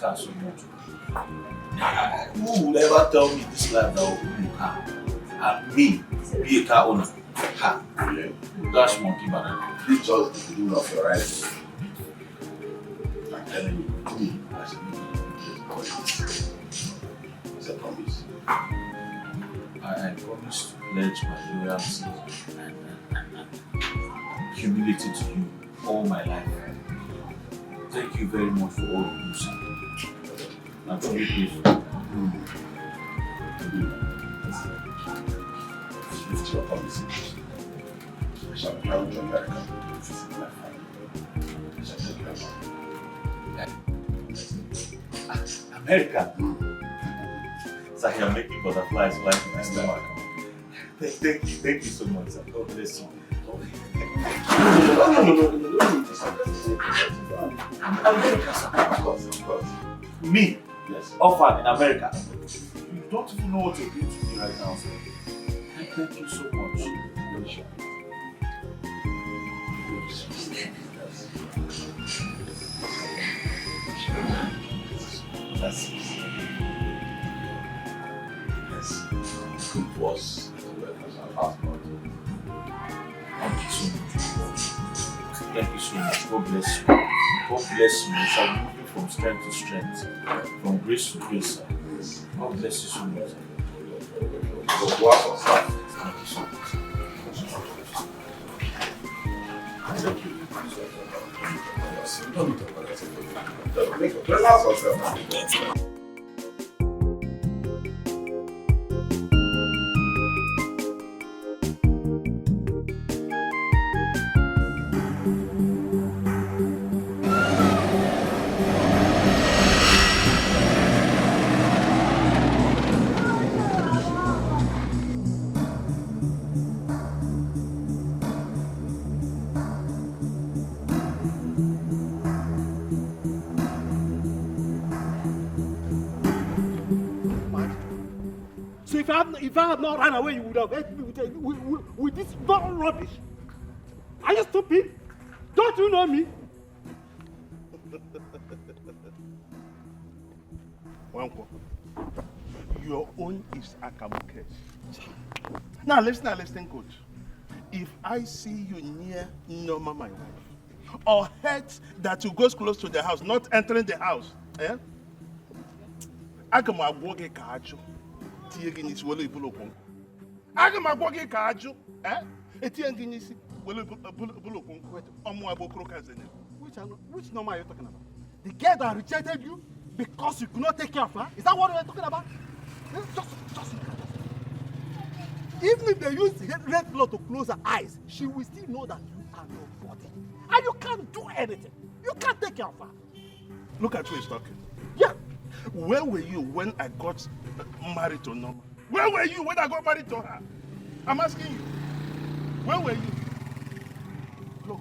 car so much. Who will ever tell me this life that will own a car? And me, be a car owner. Ha! Dash monkey banana. This just the beginning of your life. I'm telling you, me, as a promise. I promise to pledge my loyalty and humility to you all my life. Thank you very much for all you do, sir. I'm truly grateful. Lift your promises. I shall travel to America to visit my family. I shall take you along. America? Sir, you're making butterflies fly to my stomach. Thank you so much, sir. God bless you. America, sir. Of course. Me? Yes. Orphan in America? You don't even know what you're doing to me right now, sir. Thank you so much. That's it. Yes. Good boss. Passport. Thank you so much. Thank you so much. God bless you. God bless you. You shall be moving from strength to strength, from grace to grace, sir. God bless you so much. So go out on stuff. Thank you so much. Thank you. You don't need to talk about that. Relax yourself. If I had not run away, you would have helped me with this rubbish. Are you stupid? Don't you know me? Wanko, your own is Akamuke. Now listen, coach. If I see you near Noma, my wife, or heard that you go close to the house, not entering the house, Akamagwoge Kajo. Tiaginis will bulokun. Agamagwagi Kaju, Etianginisi will bulokun, Omuabokrokas. Which number are you talking about? The girl that rejected you because you could not take care of her? Is that what you're talking about? Just even if they use red blood to close her eyes, she will still know that you are nobody. And you can't do anything. You can't take care of her. Look at who is talking. Yeah. Where were you when I got married to Norma? Where were you when I got married to her? I'm asking you. Where were you? Look,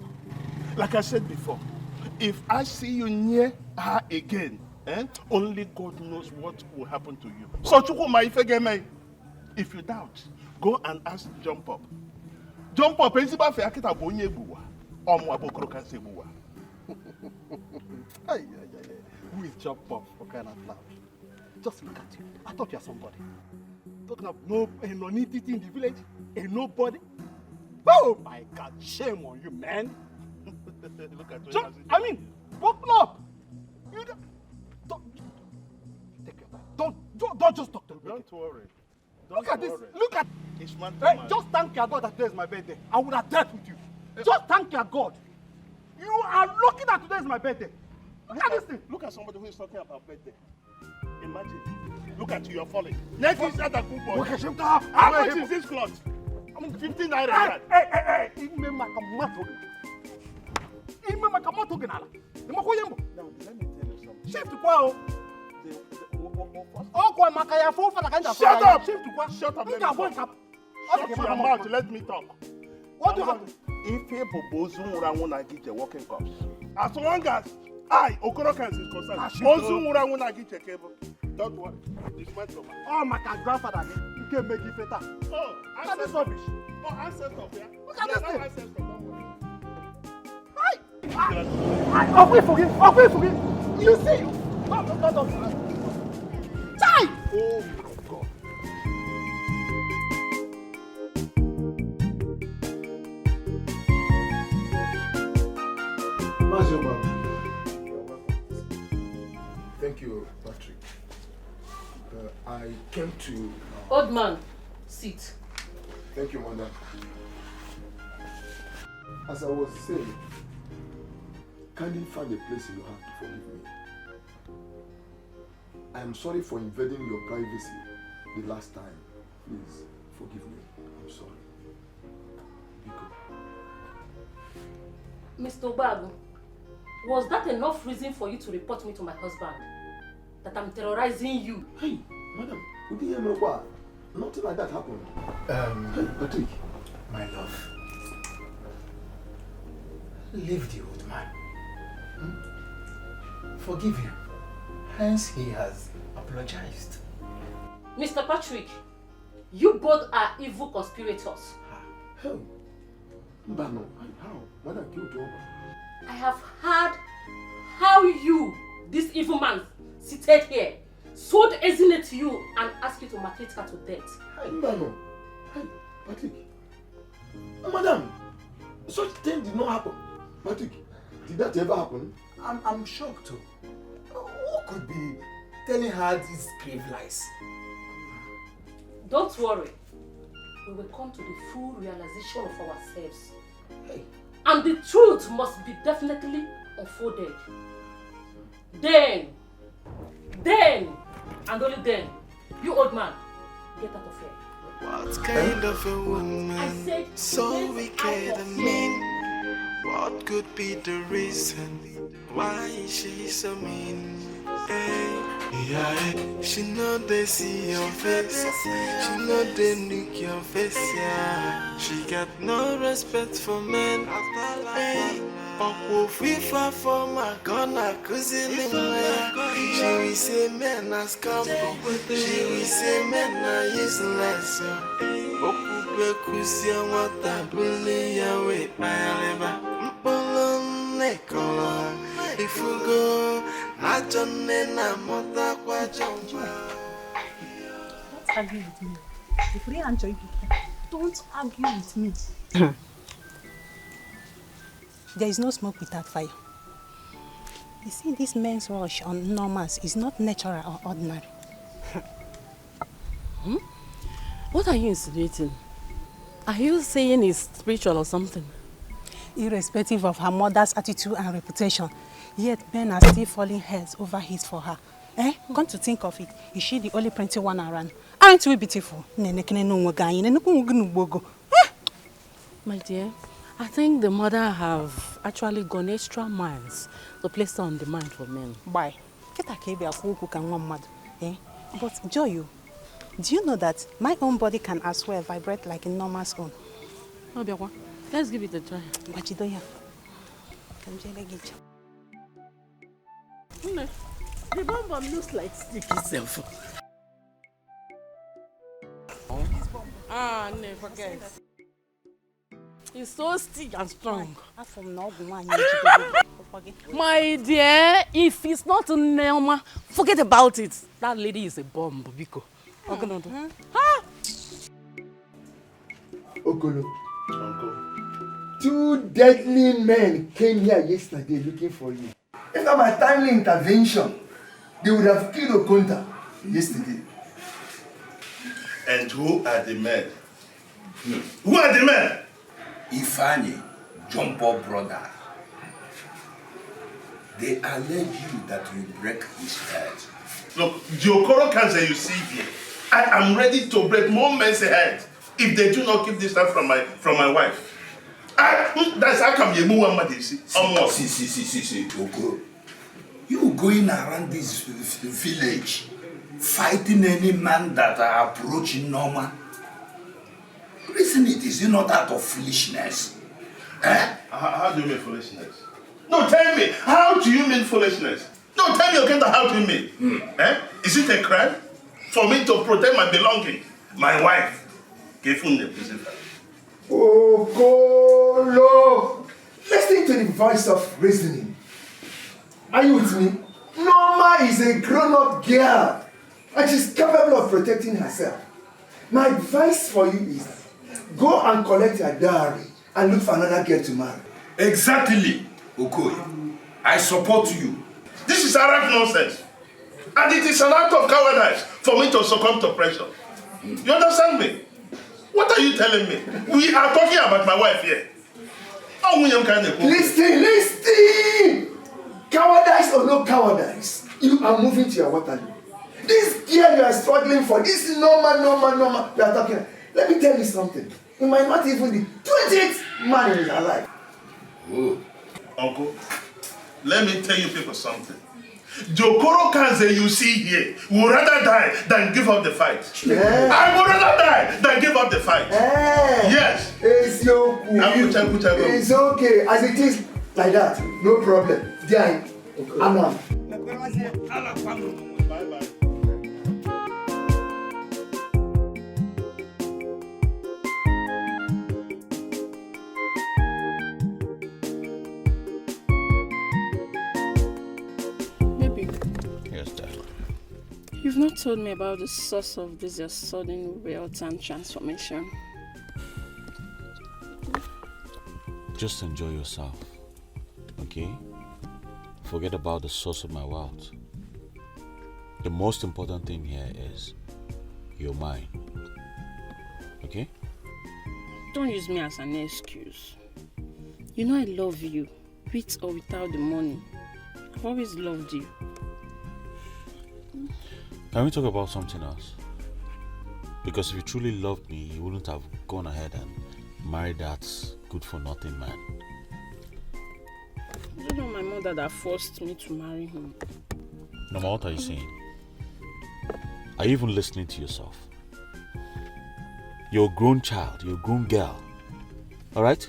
like I said before, if I see you near her again, only God knows what will happen to you. So, if you doubt, go and ask Jump Up. Jump Up, who is Jump Up for kind of love? Just look at you. I thought you are somebody. Talking of a non-entity in the village, a nobody. Oh my God, shame on you, man. Look at you. I mean, open up. You don't take your time. Don't just talk to me. Don't worry. Look at this. Look at. Hey, just thank your God that today is my birthday. I would have dealt with you. Just thank your God. You are lucky that today is my birthday. Look at this thing. Look at somebody who is talking about birthday. Imagine. Look at you, you're falling. Next is at a coupon. How much is this cloth? I mean, 15 naira. Hey. Even my kamato. Even my kamato genala. Now, let me tell you something. Shift to kwao. Oh, kwa makaya for the kind of. Shut up! Shift to kwao. Shut up, let me talk. Shut your mouth, let me talk. What do you have? If people won't get the working cops, as long as I, Okorokan is concerned, don't worry. It's my trouble. Oh, my grandfather, you can make it better. Oh, look at this rubbish. Oh, ancestors, yeah? Look at this thing. Ancestors, don't worry. Hi! Forgive. You see, Chai! Oh my God. Thank you, Patrick. I came to... Old man, sit. Thank you, madam. As I was saying, kindly find a place in your heart to forgive me. I am sorry for invading your privacy the last time. Please, forgive me. I'm sorry. Biko. Mr. Obago, was that enough reason for you to report me to my husband? That I'm terrorizing you? Hey, madam, we didn't hear me what? Nothing like that happened. Hey, Patrick. My love. Leave the old man. Forgive him. Hence he has apologized. Mr. Patrick, you both are evil conspirators. How? Mbano, how? Madam, killed I have heard how you, this evil man, seated here, sold Ezine to you and asked you to maltreat her to death. Hey, Mbano. Hey, Patrick. Madam, such thing did not happen. Patrick, did that ever happen? I'm shocked too. Who could be telling her these grave lies? Don't worry. We will come to the full realization of ourselves. Hey. And the truth must be definitely unfolded. Then, and only then, you old man, get out of here. What kind of a woman so wicked and mean? What could be the reason why is she so mean? Hey, yeah, she know they see your face, she know they look your face, yeah. She got no respect for men. Hey, FIFA for my corner, cousin. She will say men are scum, she will say men are useless. Okupe what I believe Yahweh Paleba. If you go, not on Nena Mota Quajamba. Don't argue with me. If you enjoy people, don't argue with me. There is no smoke without fire. You see, this men's rush on normals is not natural or ordinary. What are you insinuating? Are you saying it's spiritual or something? Irrespective of her mother's attitude and reputation, yet men are still falling heads over heels for her. Come to think of it, is she the only pretty one around? Aren't we beautiful? My dear, I think the mother have actually gone extra miles to place her on demand for men. Why? But Joy, do you know that my own body can as well vibrate like a normal own? Obio, let's give it a try. The bomb looks like stick itself. No, forget. It's so stick and strong. My dear, if it's not Nelma, forget about it. That lady is a bomb, Biko. Okolo, Uncle. 2 deadly men came here yesterday looking for you. If not my timely intervention, they would have killed Okonta yesterday. And who are the men? Who are the men? Ifeanyi, Jumbo brother. They allege you that you break his head. Look, the Okoro cancer you see here, I am ready to break more men's heads if they do not keep this time from my wife. That's how come you move on my See, Okoro. You going around this village fighting any man that are approaching Norma. Listen, it is not out of foolishness. How do you mean foolishness? No, tell me, how do you mean foolishness? No, tell me again, how do you mean? Is it a crime for me to protect my belongings? My wife gave him the prison. Okolo! Listen to the voice of reasoning. Are you with me? Norma is a grown-up girl and she's capable of protecting herself. My advice for you is go and collect your dowry and look for another girl to marry. Exactly, Okoye. I support you. This is arrant nonsense. And it is an act of cowardice for me to succumb to pressure. You understand me? What are you telling me? We are talking about my wife here. Listen! Cowardice or no cowardice, you are moving to your Waterloo. This girl you are struggling for, this Norma, we are talking. Let me tell you something. You might not even be 28th man in your life. Oh. Uncle, let me tell you people something. The Okoro Kanze you see here would rather die than give up the fight. Yeah. I would rather die than give up the fight. Yes. It's okay. As it is like that, no problem. There, Annan. Bye-bye. You've not told me about the source of this your sudden wealth and transformation. Just enjoy yourself, okay? Forget about the source of my wealth. The most important thing here is you're mine, okay? Don't use me as an excuse. You know I love you, with or without the money. I've always loved you. Can we talk about something else? Because if you truly loved me, you wouldn't have gone ahead and married that good-for-nothing man. You know my mother that forced me to marry him. No matter what are you saying? Are you even listening to yourself? You're a grown child, you're a grown girl. Alright?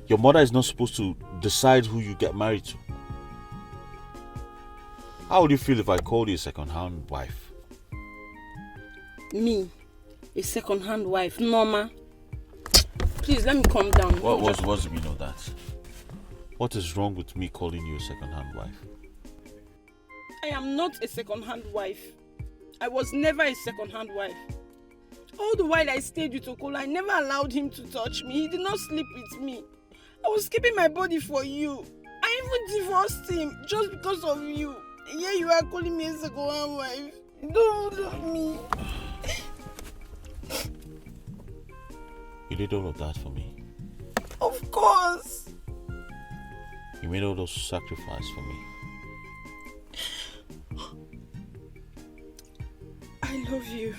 Your mother is not supposed to decide who you get married to. How would you feel if I called you a second-hand wife? Me? A second-hand wife? Norma? Please, let me calm down. What's the meaning of that? What is wrong with me calling you a second-hand wife? I am not a second-hand wife. I was never a second-hand wife. All the while I stayed with Okola, I never allowed him to touch me. He did not sleep with me. I was keeping my body for you. I even divorced him just because of you. Here you are calling me a second-hand wife. You don't love me. You did all of that for me. Of course. You made all those sacrifices for me. I love you.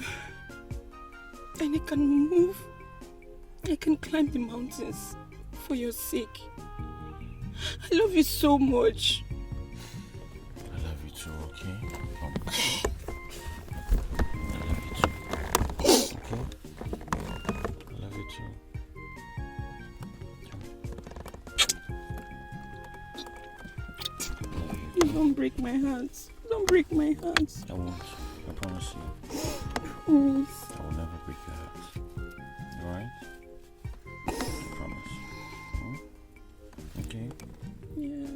And I can move. I can climb the mountains for your sake. I love you so much. I love you too, okay? Don't break my hands. Don't break my hands. I won't. I promise you. Please. I will never break your heart. Alright? I promise. Okay? Yeah.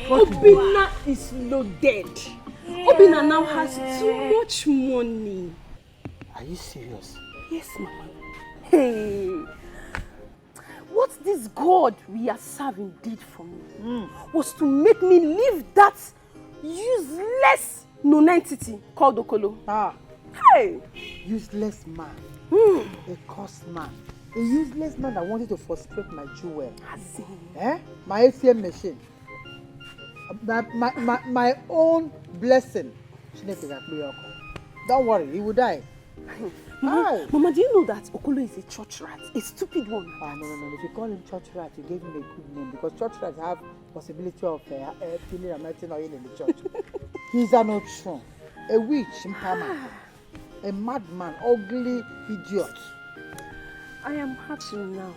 Obina is loaded. Obina now has too much money. Are you serious? Yes, Mama. Hey, what this God we are serving did for me was to make me leave that useless non-entity called Okolo. Hey! Useless man. A cursed man. A useless man that wanted to frustrate my jewel. My ATM machine. My own blessing. Don't worry, he will die. Mama, do you know that Okolo is a church rat? A stupid one. No. If you call him church rat, you gave him a good name because church rats have possibility of feeling and melting oil in the church. He's an option, a witch, a madman, ugly idiot. I am happy now.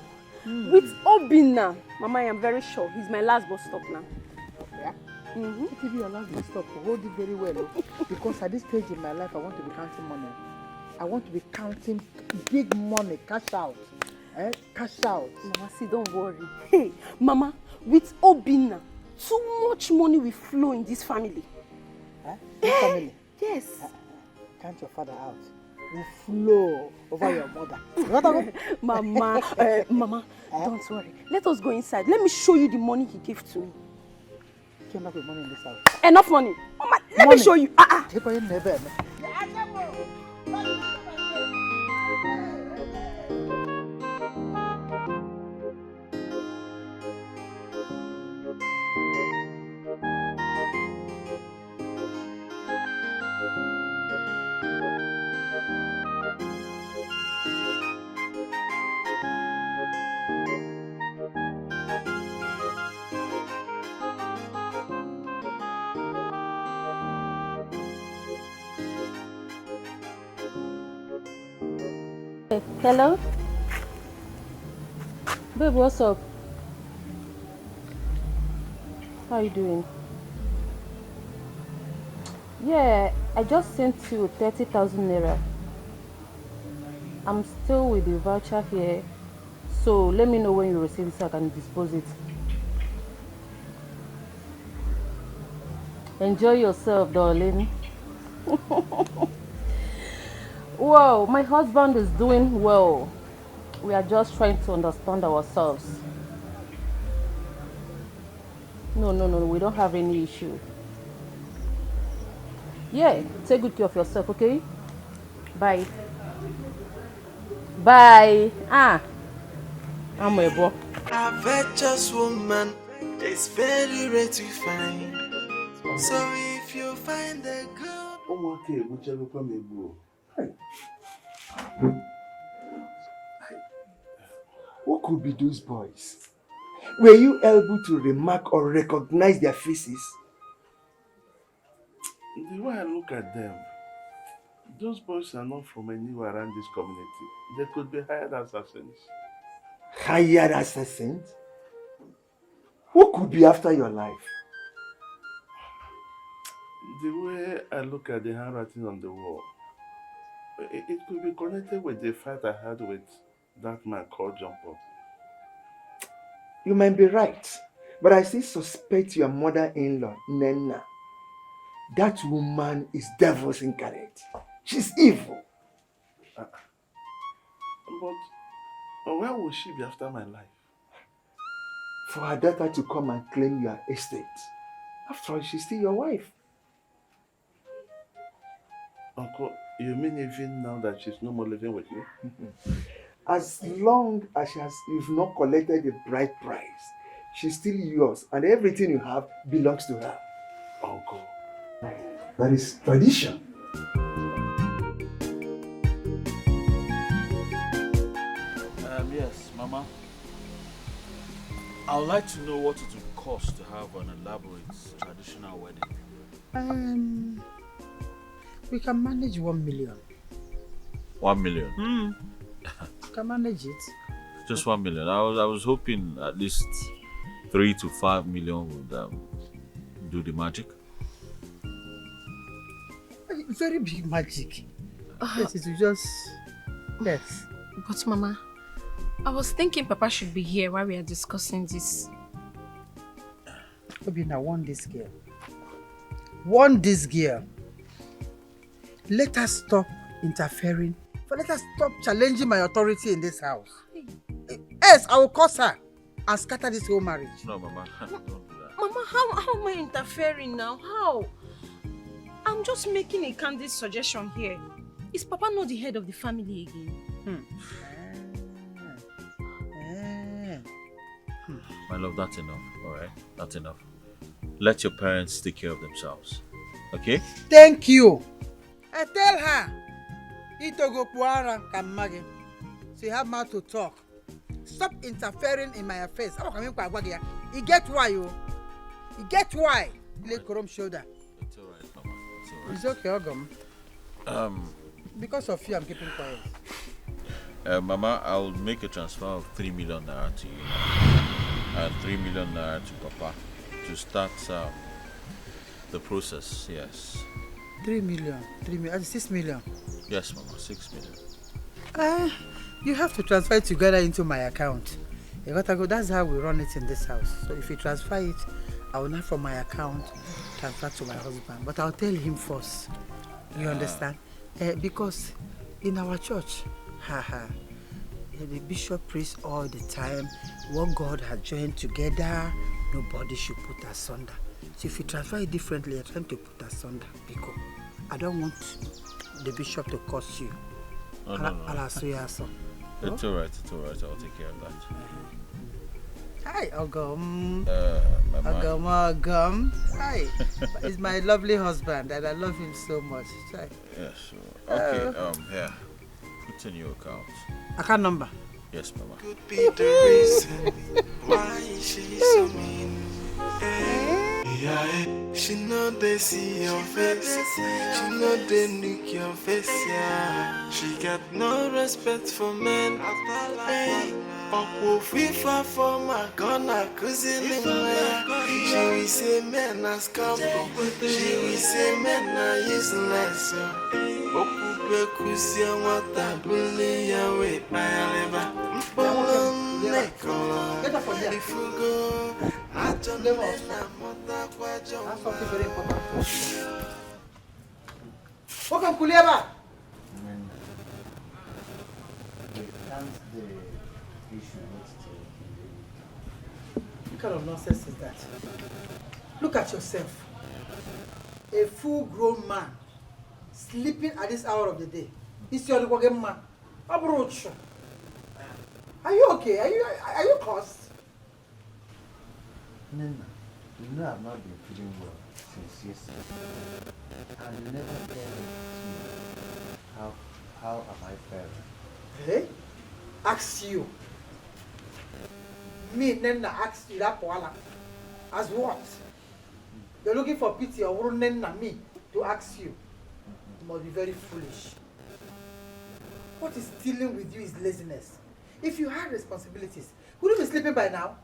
With Obina, Mama, I am very sure he's my last bus stop now. Yeah? It will be your last bus stop. Hold it very well. Because at this stage in my life, I want to be counting money. I want to be counting big money, cash out. Cash out. Mama, see, don't worry. Hey, Mama, with Obina, too much money will flow in this family. This family? Yes. Count your father out. Will flow over your mother. Mama, Mama, don't worry. Let us go inside. Let me show you the money he gave to me. He came back with money in this house. Enough money. Mama, let me show you. Take on your Nnebe. Hello? Babe, what's up? How you doing? Yeah, I just sent you 30,000 naira. I'm still with the voucher here, so let me know when you receive it so I can dispose it. Enjoy yourself, darling. Wow, my husband is doing well. We are just trying to understand ourselves. No, we don't have any issue. Yeah, take good care of yourself, okay? Bye. Bye. I'm a boy. A virtuous woman is very rare to find. So if you find a good... What could be those boys? Were you able to remark or recognize their faces? The way I look at them, those boys are not from anywhere around this community. They could be hired assassins. Hired assassins? Who could be after your life? The way I look at the handwriting on the wall, it could be connected with the fight I had with that man called Jumper. You might be right, but I still suspect your mother-in-law, Nena. That woman is devil's incarnate. She's evil. But where will she be after my life? For her daughter to come and claim your estate. After all, she's still your wife. Uncle, you mean even now that she's no more living with you? As long as you've not collected the bride price, she's still yours, and everything you have belongs to her. Uncle. That is tradition. Yes, Mama. I would like to know what it would cost to have an elaborate traditional wedding. We can manage 1 million. 1 million? We can manage it. Just 1 million. I was hoping at least 3 to 5 million would do the magic. Very big magic. Yes, it will just... Yes. But Mama, I was thinking Papa should be here while we are discussing this. Obina, warn this girl. Warn this girl. Let us stop interfering. Let us stop challenging my authority in this house. Yes, I will curse her and scatter this whole marriage. No, Mama, don't do that. Mama, how am I interfering now? How? I'm just making a candid suggestion here. Is Papa not the head of the family again? My love, that's enough, alright? That's enough. Let your parents take care of themselves. Okay? Thank you. I tell her. Itogo puara kamage. So you have mouth to talk. Stop interfering in my affairs. You get why, you? You get why? Let Korom shoulder. It's alright, Mama. It's alright. It's okay, Ogum. Because of you, I'm keeping quiet. Mama, I'll make a transfer of 3 million naira to you and 3 million naira to Papa to start the process. Yes. 3 million. 6 million. Yes, Mama. 6 million. You have to transfer it together into my account. You gotta go. That's how we run it in this house. So if you transfer it, I will not from my account transfer to my husband. But I'll tell him first. You understand? Because in our church, the bishop preaches all the time. What God has joined together, nobody should put asunder. So if you transfer it differently, you're trying to put asunder. Because I don't want the bishop to curse you. Oh, no. It's alright. I'll take care of that. Hi, Ogum. Mama. Ogum. Hi. He's my lovely husband and I love him so much. Hi. Yeah, sure. Okay, here. Put in your account. Account number? Yes, Mama. Could be the reason why she's so mean. She know they see your face. She know they look your face, yeah. She got no respect for men. FIFA for my gonna cousin. She will say men are scum. She will say men are useless. Okubekusya watabulia we payaleba. If you go, I don't know That's something very important. Welcome, Kuliaba. What kind of nonsense is that? Look at yourself. A full-grown man sleeping at this hour of the day. Is your working man? Abroach. Are you okay? Are you cursed? Nina, you know I've not been feeling well since yesterday. And you never tell me how am I faring? Hey? Ask you. Me, Nena, ask you that Poala. As what? You're looking for pity or Nena, me, to ask you. You must be very foolish. What is dealing with you is laziness. If you had responsibilities, would you be sleeping by now?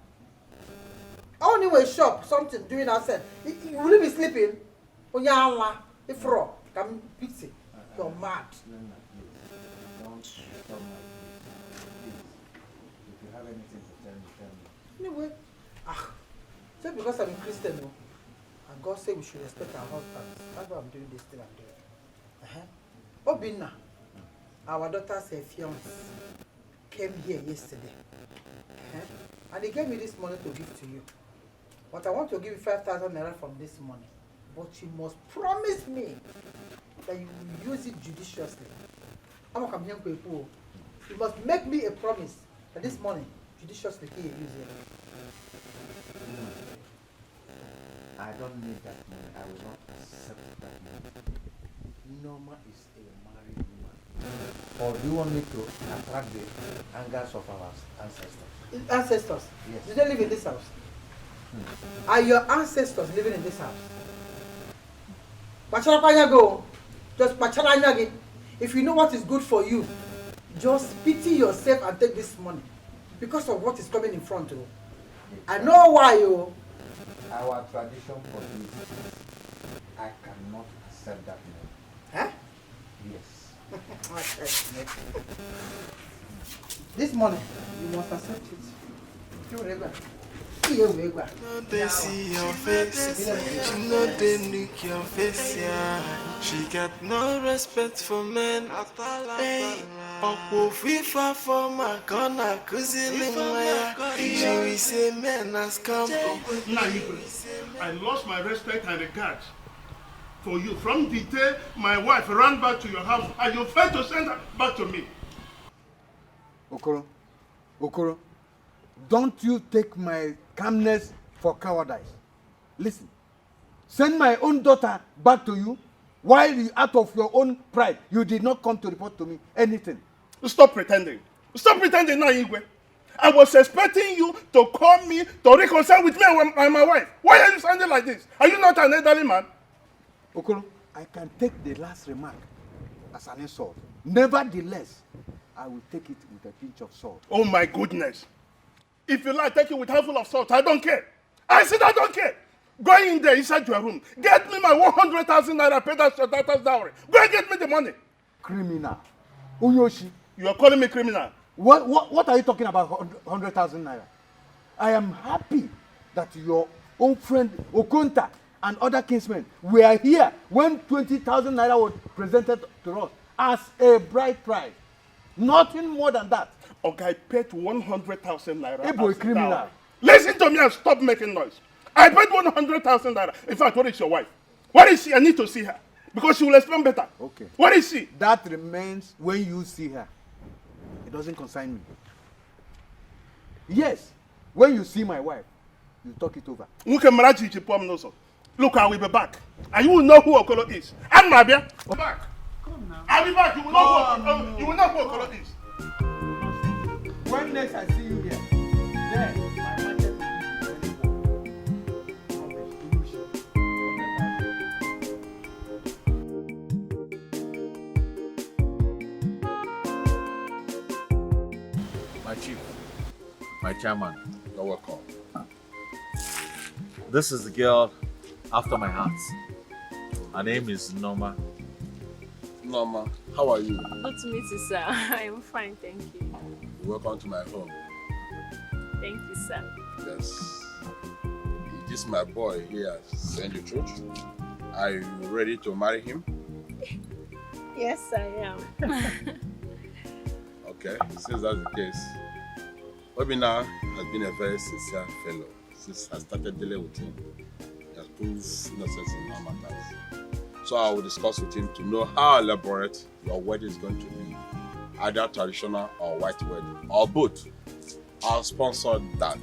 Only way shop something doing outside. Will you be sleeping? Onyala, if raw, come pity. You're mad. Nina, please. Don't stop my please. If you have anything to tell me, tell me. Anyway, just because I'm a Christian, no, and God said we should respect our husbands. That's why I'm doing this thing I'm doing. Obina, our daughter's fiance, came here yesterday. And he gave me this money to give to you. But I want to give you 5,000 naira from this money. But you must promise me that you will use it judiciously. I'm come here, you must make me a promise that this money judiciously you use it. I don't need that money. I will not accept that money. Norma is a married woman. Or do you want me to attract the angers of our ancestors? Ancestors? Yes. Do they live in this house? Are your ancestors living in this house? Go. Just if you know what is good for you, just pity yourself and take this money because of what is coming in front of you. I know why you. Our tradition forbids. I cannot accept that money. Huh? Yes. This money, you must accept it. Know they see your face. She know they look your face, yeah. She got no respect for men. Hey, FIFA for my corner, cousin. She will say men has come. I lost my respect and regard for you from the day my wife ran back to your house and you failed to send her back to me. Okoro, don't you take my calmness for cowardice. Listen, send my own daughter back to you while you, out of your own pride, you did not come to report to me anything. Stop pretending. Stop pretending now, Igwe. I was expecting you to call me to reconcile with me and my wife. Why are you sounding like this? Are you not an elderly man? Okoro, I can take the last remark as an insult. Nevertheless, I will take it with a pinch of salt. Oh my goodness. If you like, take it with a handful of salt. I don't care. I said I don't care. Go in there inside your room. Get me my 100,000 naira, pay that daughter's dowry. Go and get me the money. Criminal. Uyoshi. You are calling me criminal. What are you talking about 100,000 naira? I am happy that your own friend Okonta and other kinsmen were here when 20,000 naira was presented to us as a bride price. Nothing more than that. Okay, I paid 100,000 naira. Hey boy, criminal. Dowry. Listen to me and stop making noise. I paid 100,000 naira. In fact, what is your wife? Where is she? I need to see her. Because she will explain better. Okay. Where is she? That remains when you see her. It doesn't concern me. Yes, when you see my wife, you talk it over. Look, I will be back. And you will know who Okolo is. And Mabia, come back. Come now. I'll be back. You will know who Okolo is. When next I see you here, then my market will My chief, my chairman, You're welcome. this is the girl after my heart. Her name is Norma. Norma, how are you? Good to meet you, sir. I'm fine, thank you. Welcome to my home. Thank you, sir. Yes. Is this my boy here saying the truth? Are you ready to marry him? Yes, I am. Okay, since that's the case, Obina has been a very sincere fellow since I started dealing with him. He has proved innocence in all matters. So I will discuss with him to know how elaborate your wedding is going to be, either traditional or white wedding, or both. I'll sponsor that.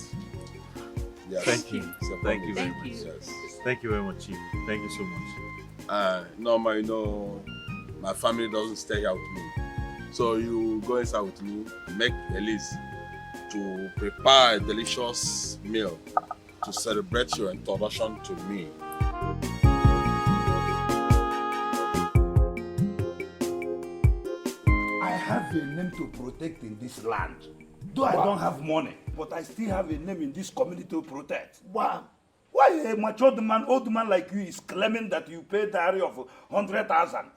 Yes. Thank you. Thank you very Thank much. you. Yes. Thank you very much, chief. Thank you so much. Norma, you know, my family doesn't stay here with me. So you go inside with me, make a list to prepare a delicious meal to celebrate your introduction to me. I have a name to protect in this land. Though I don't have money, but I still have a name in this community to protect. Wow. Why a matured man, old man like you is claiming that you pay dowry of 100,000?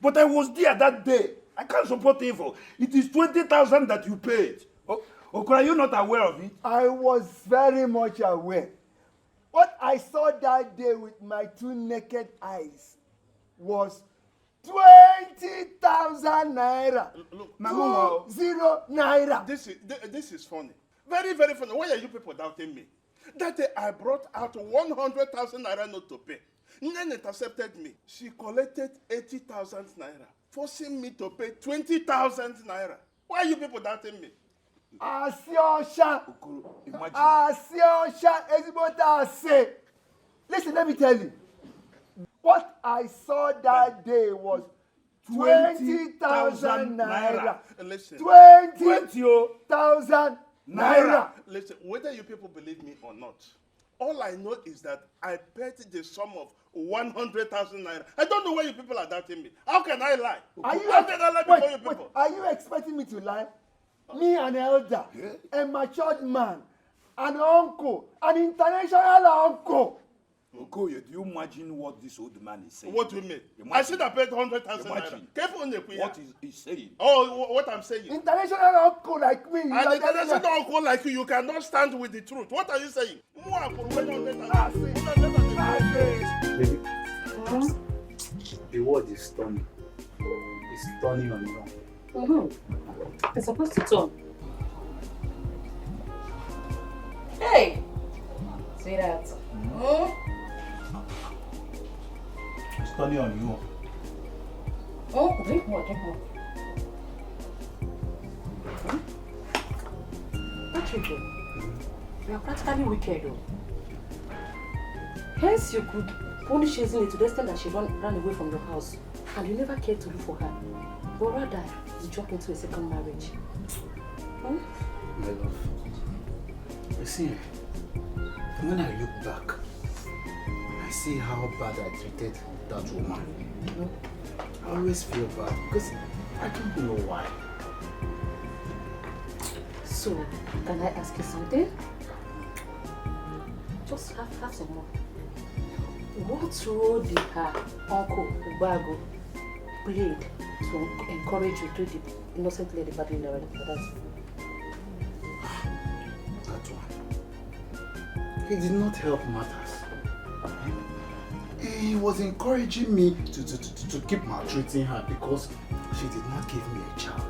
But I was there that day. I can't support evil. It is 20,000 that you paid. Okra, are you not aware of it? I was very much aware. What I saw that day with my two naked eyes was 20,000 naira. Look, 20 naira. This is funny. Very, very funny. Why are you people doubting me? That day I brought out 100,000 naira note to pay. Nnebe intercepted me. She collected 80,000 naira, forcing me to pay 20,000 naira. Why are you people doubting me? Asiosha. Asiosha. Ezibota say. Listen, let me tell you. What I saw that day was 20,000 naira. Listen. 20,000 naira. Listen, whether you people believe me or not, all I know is that I paid the sum of 100,000 naira. I don't know why you people are doubting me. How can I lie? How can I lie before you people? Are you expecting me to lie? Me, an elder, a matured man, an uncle, an international uncle. Okoye, do you imagine what this old man is saying? What do you mean? I said I paid 100,000 naira. Careful, what is he saying? Oh, what I'm saying. International uncle like me. An international uncle like you cannot stand with the truth. What are you saying? Baby, the word is stunning. It's turning on you. It's supposed to turn. Hey! Sweetheart. It's turning on you. Oh, drink more, drink more. What you do? You are practically wicked, though. Hence, you could punish Ezinne to the extent that she ran away from your house. And you never cared to look for her. But rather, you jump into a second marriage. Hmm? My love, you see, when I look back, I see how bad I treated that woman. I always feel bad because I don't know why. So, can I ask you something? Just have some more. What role did her uncle, Ubago, played to encourage you to the innocent lady battling the that? That one. He did not help matters. He was encouraging me to keep maltreating her because she did not give me a child.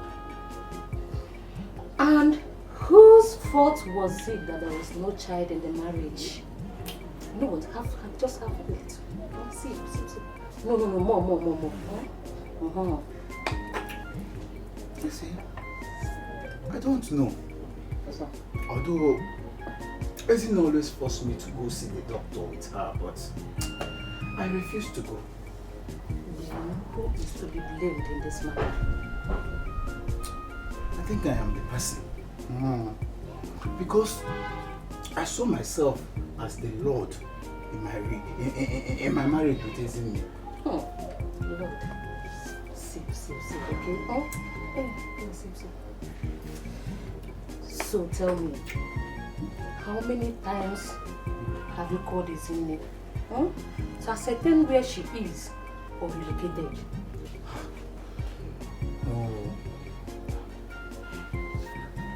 And whose fault was it that there was no child in the marriage? No, just have it. See. No, more. You see, I don't know. Although, Ezinne always forced me to go see the doctor with her, but I refused to go. Who is to be blamed in this matter? I think I am the person. Because I saw myself as the Lord in my marriage with Ezinne. Lord. See, okay? Oh, see. So tell me, how many times have you called Ezinne? To ascertain where she is or relocated? No.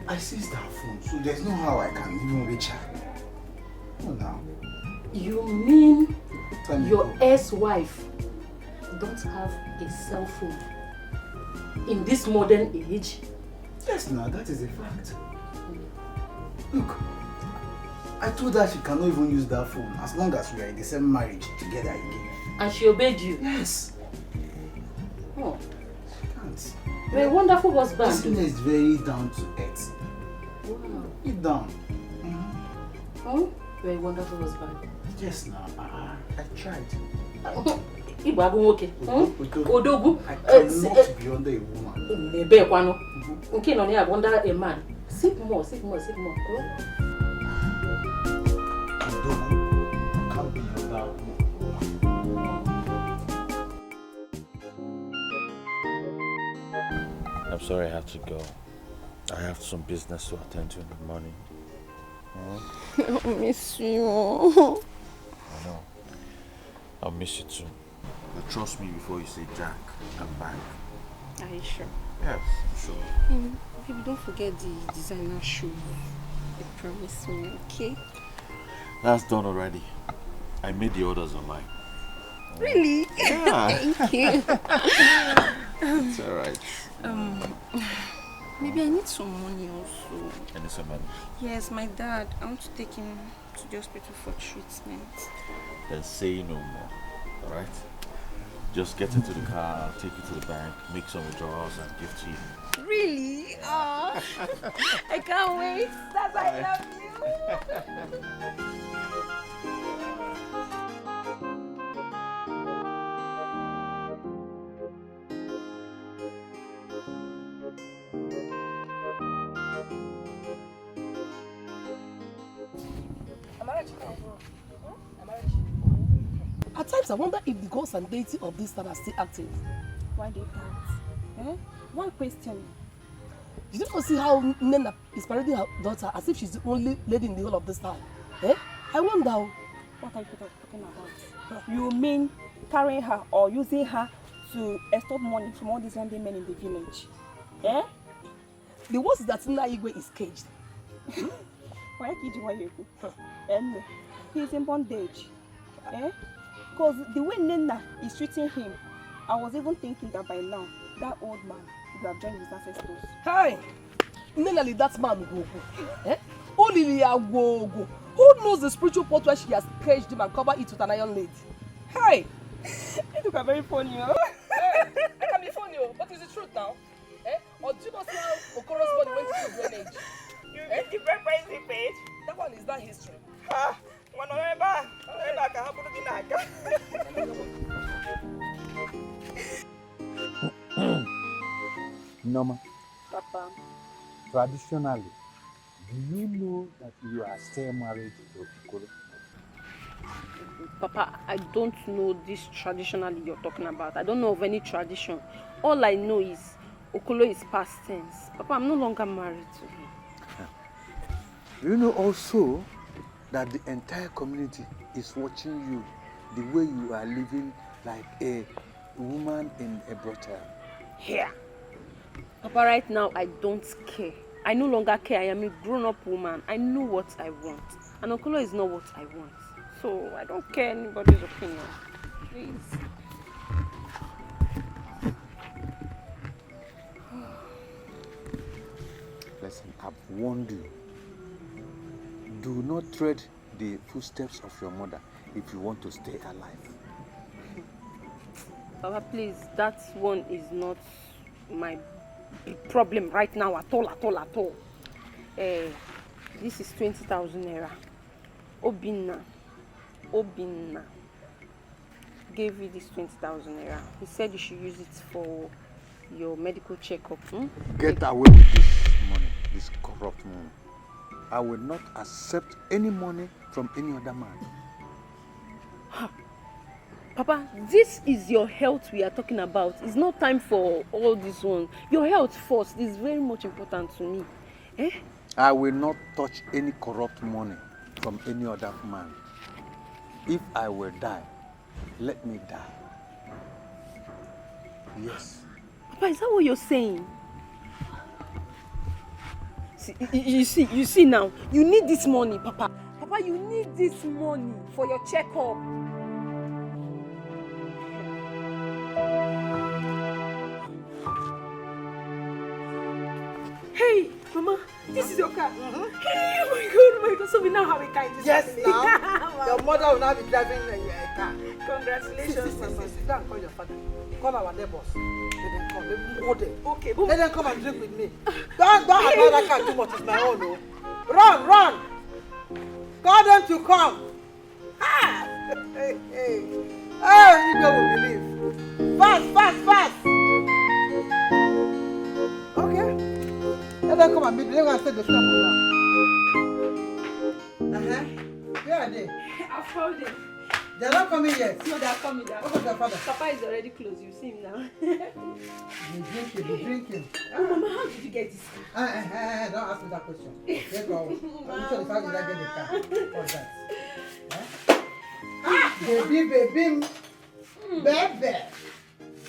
I seized her phone, so there's no how I can even reach her. Oh, now. You mean your ex-wife don't have a cell phone in this modern age? Yes, now that is a fact. Look, I told her she cannot even use that phone as long as we are in the same marriage together again. And she obeyed you? Yes. Oh. She can't. You're a wonderful husband. Ezinne is very down to earth. Wow. Deep down. You're a wonderful husband. Yes, now. I tried. Odogu. I cannot be under a woman. Nnebe kwano. Okay, no, I'm under a man. Sip more. Odogu can't be under a woman. I'm sorry I have to go. I have some business to attend to in the morning. I miss you. I know. I'll miss you too. But trust me before you say Jack, I'm back. Are you sure? Yes, I'm sure. Baby, don't forget the designer shoes. You promised me, okay? That's done already. I made the orders online. Really? Yeah. Thank you. It's alright. Maybe I need some money also. I need some money. Yes, my dad. I want to take him to the hospital for treatment. Then say no more. Alright? Just get into the car, take you to the bank, make some withdrawals and give to you. Really? Oh, I can't wait. That's why I love you. At times, I wonder if the ghosts and deity of this town are still active. Why they can't? One question. Did you not see how Nnebe is parading her daughter as if she's the only lady in the whole of this town? I wonder. What are you talking about? You mean carrying her or using her to extort money from all these random men in the village? The worst is that Nnebe is caged. Why did you Anyway, he's in bondage. Because the way Nnebe is treating him, I was even thinking that by now, that old man would have joined his ancestors. Hey! Nnebe, that man go. Only go. Who knows the spiritual pot where she has caged him and covered it with an iron lid? Hey! You look very funny, I can be funny, but it's the truth now. Or do you not see how Okoro's body went into drainage? You read the page? That one is not history. One remember Norma, Papa. traditionally, do you know that you are still married to Okoro? Papa, I don't know this traditionally you're talking about. I don't know of any tradition. All I know is Okolo is past tense. Papa, I'm no longer married to him. Do you know also that the entire community is watching you the way you are living like a woman in a brothel? Here. Papa, right now, I don't care. I no longer care. I am a grown-up woman. I know what I want. And Okolo is not what I want. So, I don't care anybody's opinion. Please. Listen, I've warned you. Do not tread the footsteps of your mother if you want to stay alive. Papa, please, that one is not my problem right now at all. This is 20,000 naira. Obinna gave you this 20,000 naira. He said you should use it for your medical checkup. Get away with this money, this corrupt money. I will not accept any money from any other man. Papa, this is your health we are talking about. It's not time for all this one. Your health first is very much important to me. Eh? I will not touch any corrupt money from any other man. If I will die, let me die. Yes. Papa, is that what you're saying? See, you see now, you need this money, Papa. Papa, you need this money for your checkup. Hey, Mama, this is your car. Hey, oh my God, so we now have a car in this Yes, family. now. Your mother will now be driving a car. Congratulations, Mama. Sit down, call your father. Call our neighbors. Let them come. Let them go there. Okay, let them come and drink with me. Don't allow that car too much. It's my own, no. Run! Call them to come. Ah! Hey. Oh, you will believe. Fast. Okay. Let them come and meet me. Let them say the stuff now. Where are they? I found them. They're not coming yet. No, they are coming. What about your father? Papa is already close. You see him now. Be drinking. Oh, Mama, how did you get this car? Don't ask me that question. Let's go. I'm sure how did I get the car? What's that? Baby.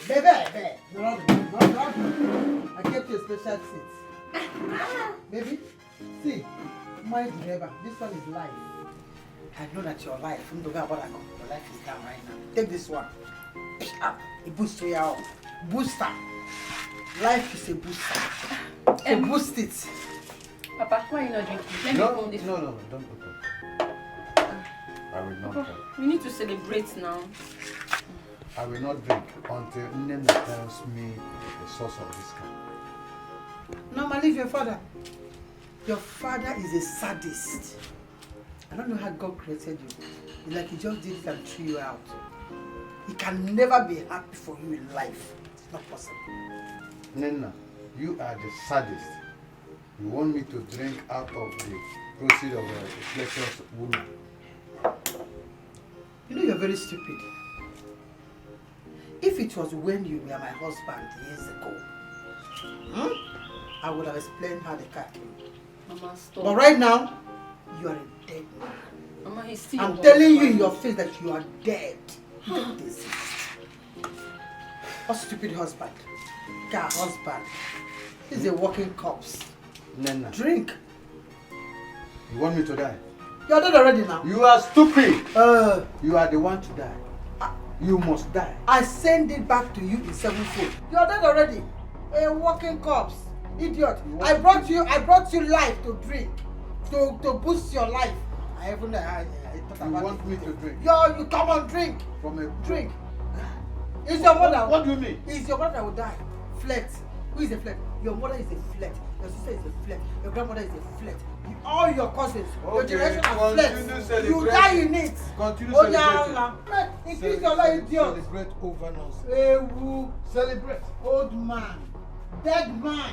Baby. No. I kept you a special seat. Baby, see, my driver, this one is life. I know that your life, from the way about your life is down right now. Take this one. It boosts you out. Booster. Life is a booster. So boost it. Papa, why are you not drinking? Let me open this. No, don't open. I will not drink. We need to celebrate now. I will not drink until Nnebe tells me the source of this car. No, leave your father. Your father is a sadist. I don't know how God created you. It's like he just did it and threw you out. He can never be happy for you in life. It's not possible. Nena, you are the sadist. You want me to drink out of the proceeds of a precious woman. You know you're very stupid. If it was when you were my husband years ago, I would have explained how the car came. Mama, stop. But right now, you are a dead man. Mama, he's still I'm telling you in your face that you are dead. You don't exist. What stupid husband? Car husband. He's a walking corpse. Nena. Drink. You want me to die? You're dead already now. You are stupid. You are the one to die. You must die. I send it back to you in sevenfold. You're dead already. A walking corpse. Idiot. I brought you life to drink. To boost your life. I even thought about you want me to drink? You come on, drink. From a drink. It's your mother. What do you mean? It's your mother that will die. Flex. Who is a flirt? Your mother is a flirt. Your sister is a flirt. Your grandmother is a flirt. All your cousins, your generation are flirts. You die in it. Continue celebrating. Increase your life, idiot. Celebrate over nonsense. Celebrate. Old man. Dead man.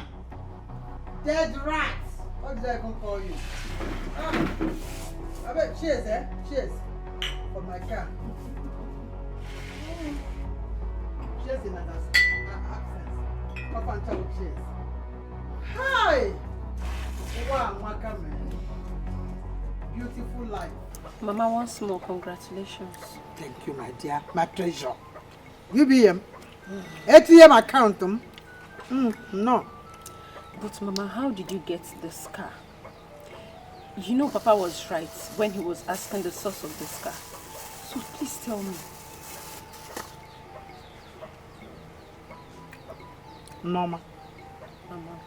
Dead rat. What did I even call you? I bet cheers, eh? Cheers. For my car. Cheers in an accent. Papa and Chavo, cheers. Hi! Wow, Maka, man. Beautiful life. Mama, once more, congratulations. Thank you, my dear. My pleasure. UBM. ATM account. No. But Mama, how did you get this car? You know Papa was right when he was asking the source of this car. So please tell me. Norma. Mama.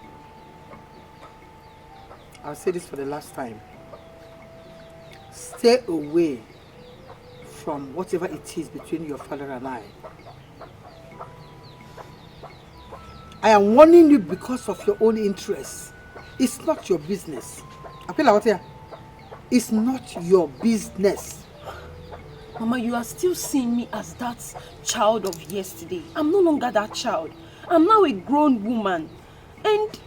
I'll say this for the last time. Stay away from whatever it is between your father and I. I am warning you because of your own interests. It's not your business. It's not your business. Mama, you are still seeing me as that child of yesterday. I'm no longer that child. I'm now a grown woman. And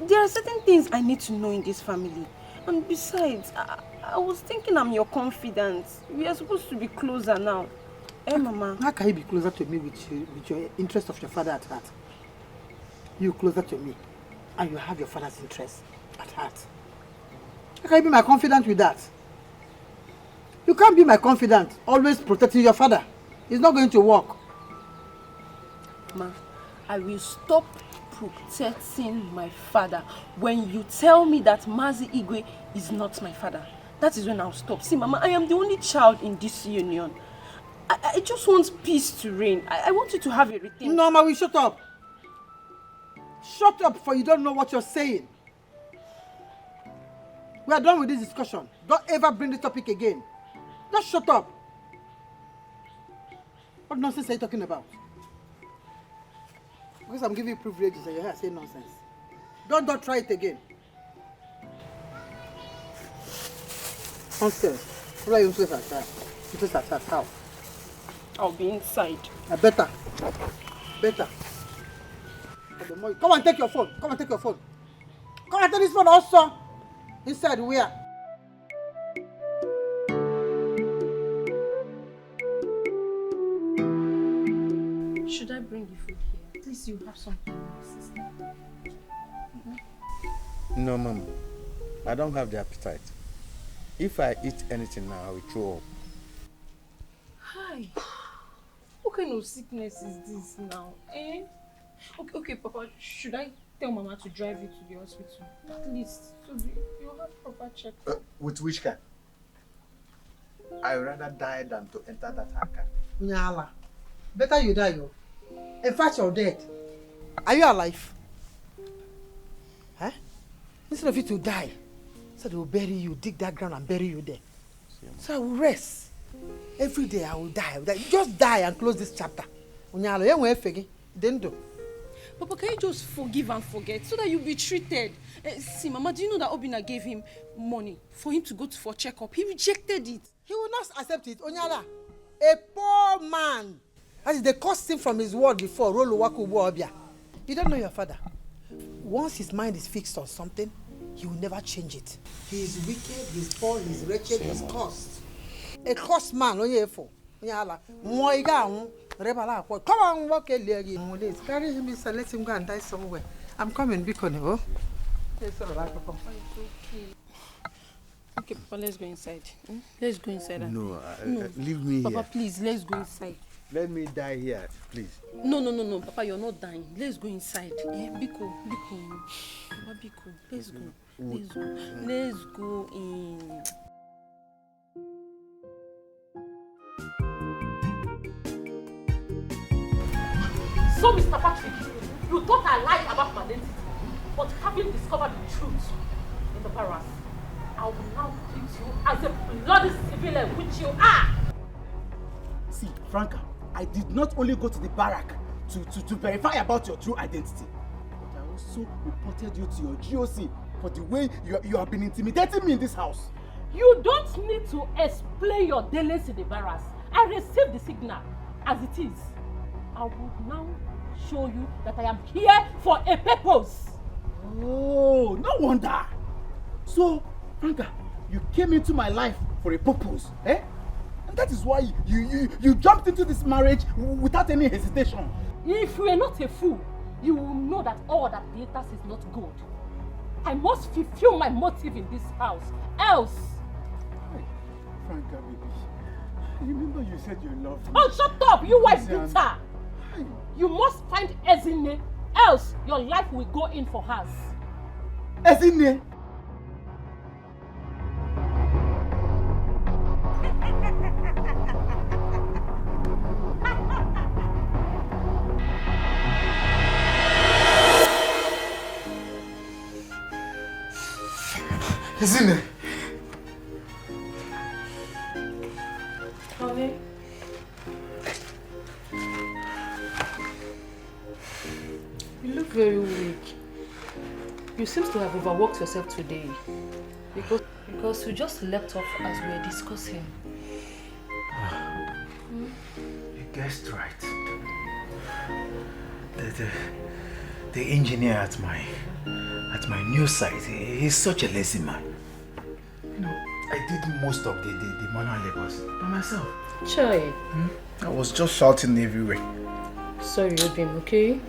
there are certain things I need to know in this family. And besides, I was thinking I'm your confidant. We are supposed to be closer now. Eh, Mama? How can you be closer to me with your interest of your father at heart? You closer to me, and you have your father's interest at heart. How can you be my confidant with that? You can't be my confidant, always protecting your father. It's not going to work. Ma, I will stop protecting my father when you tell me that Mazi Igwe is not my father. That is when I'll stop. See, Mama, I am the only child in this union. I just want peace to reign. I want you to have everything. No, Ma, we shut up. Shut up, for you don't know what you're saying. We are done with this discussion. Don't ever bring this topic again. Just shut up. What nonsense are you talking about? Because I'm giving you privileges and you're here saying nonsense. Don't try it again. Nonsense. What are you saying at that? You say at how? I'll be inside. Better. Come and take your phone. Come and take this phone also. Inside where? Should I bring you food here? At least you have something, sister. No, Mama. I don't have the appetite. If I eat anything now, I will throw up. Hi. What kind of sickness is this now? Eh? Okay, Papa, should I tell Mama to drive you to the hospital? At least, so you'll have proper checkup. With which car? I would rather die than to enter that car. Nyala. Better you die, yo. In fact, you're dead. Are you alive? Huh? Instead of you to die, so they will bury you, dig that ground and bury you there. So I will rest. Every day I will die. Just die and close this chapter. Nyala, you won't forget. Then do. Papa, can you just forgive and forget so that you'll be treated? See, Mama, do you know that Obina gave him money for him to go for checkup? He rejected it. He will not accept it. Onyala, a poor man. As they cursed him from his word before, Obio. You don't know your father. Once his mind is fixed on something, he will never change it. He is wicked, he is poor, he is wretched, he is cursed. A cursed man, Onyala. Come on, walk a leg. Carry him and let him go and die somewhere. I'm coming, Bikon. Okay, Papa, let's go inside. Let's go inside. No, leave me Papa, here. please, let's go inside. Let me die here, please. No, Papa, you're not dying. Let's go inside. Biko. Papa, Biko, let's go. Let's go in. So, Mr. Patrick, you thought I lied about my identity, but having discovered the truth in the barracks, I will now treat you as a bloody civilian, which you are. See, Franca, I did not only go to the barrack to verify about your true identity. also reported you to your GOC for the way you have been intimidating me in this house. You don't need to explain your dealings in the barracks. I received the signal as it is. I would now show you that I am here for a purpose. Oh, no wonder. So, Franca, you came into my life for a purpose, eh? And that is why you jumped into this marriage without any hesitation. If you are not a fool, you will know that all that glitters is not gold. I must fulfill my motive in this house, else. Hey, Franca, baby, remember you said you loved me. Oh, shut up, you white bitter! You must find Ezine, else your life will go in for hers. Ezine? Ezine. Honey. You look very weak. You seem to have overworked yourself today. Because you just leapt off as we were discussing. You guessed right. The engineer at my new site, he's such a lazy man. You know, I did most of the manual labors by myself. Chai. I was just shouting everywhere. Sorry, Obim, okay?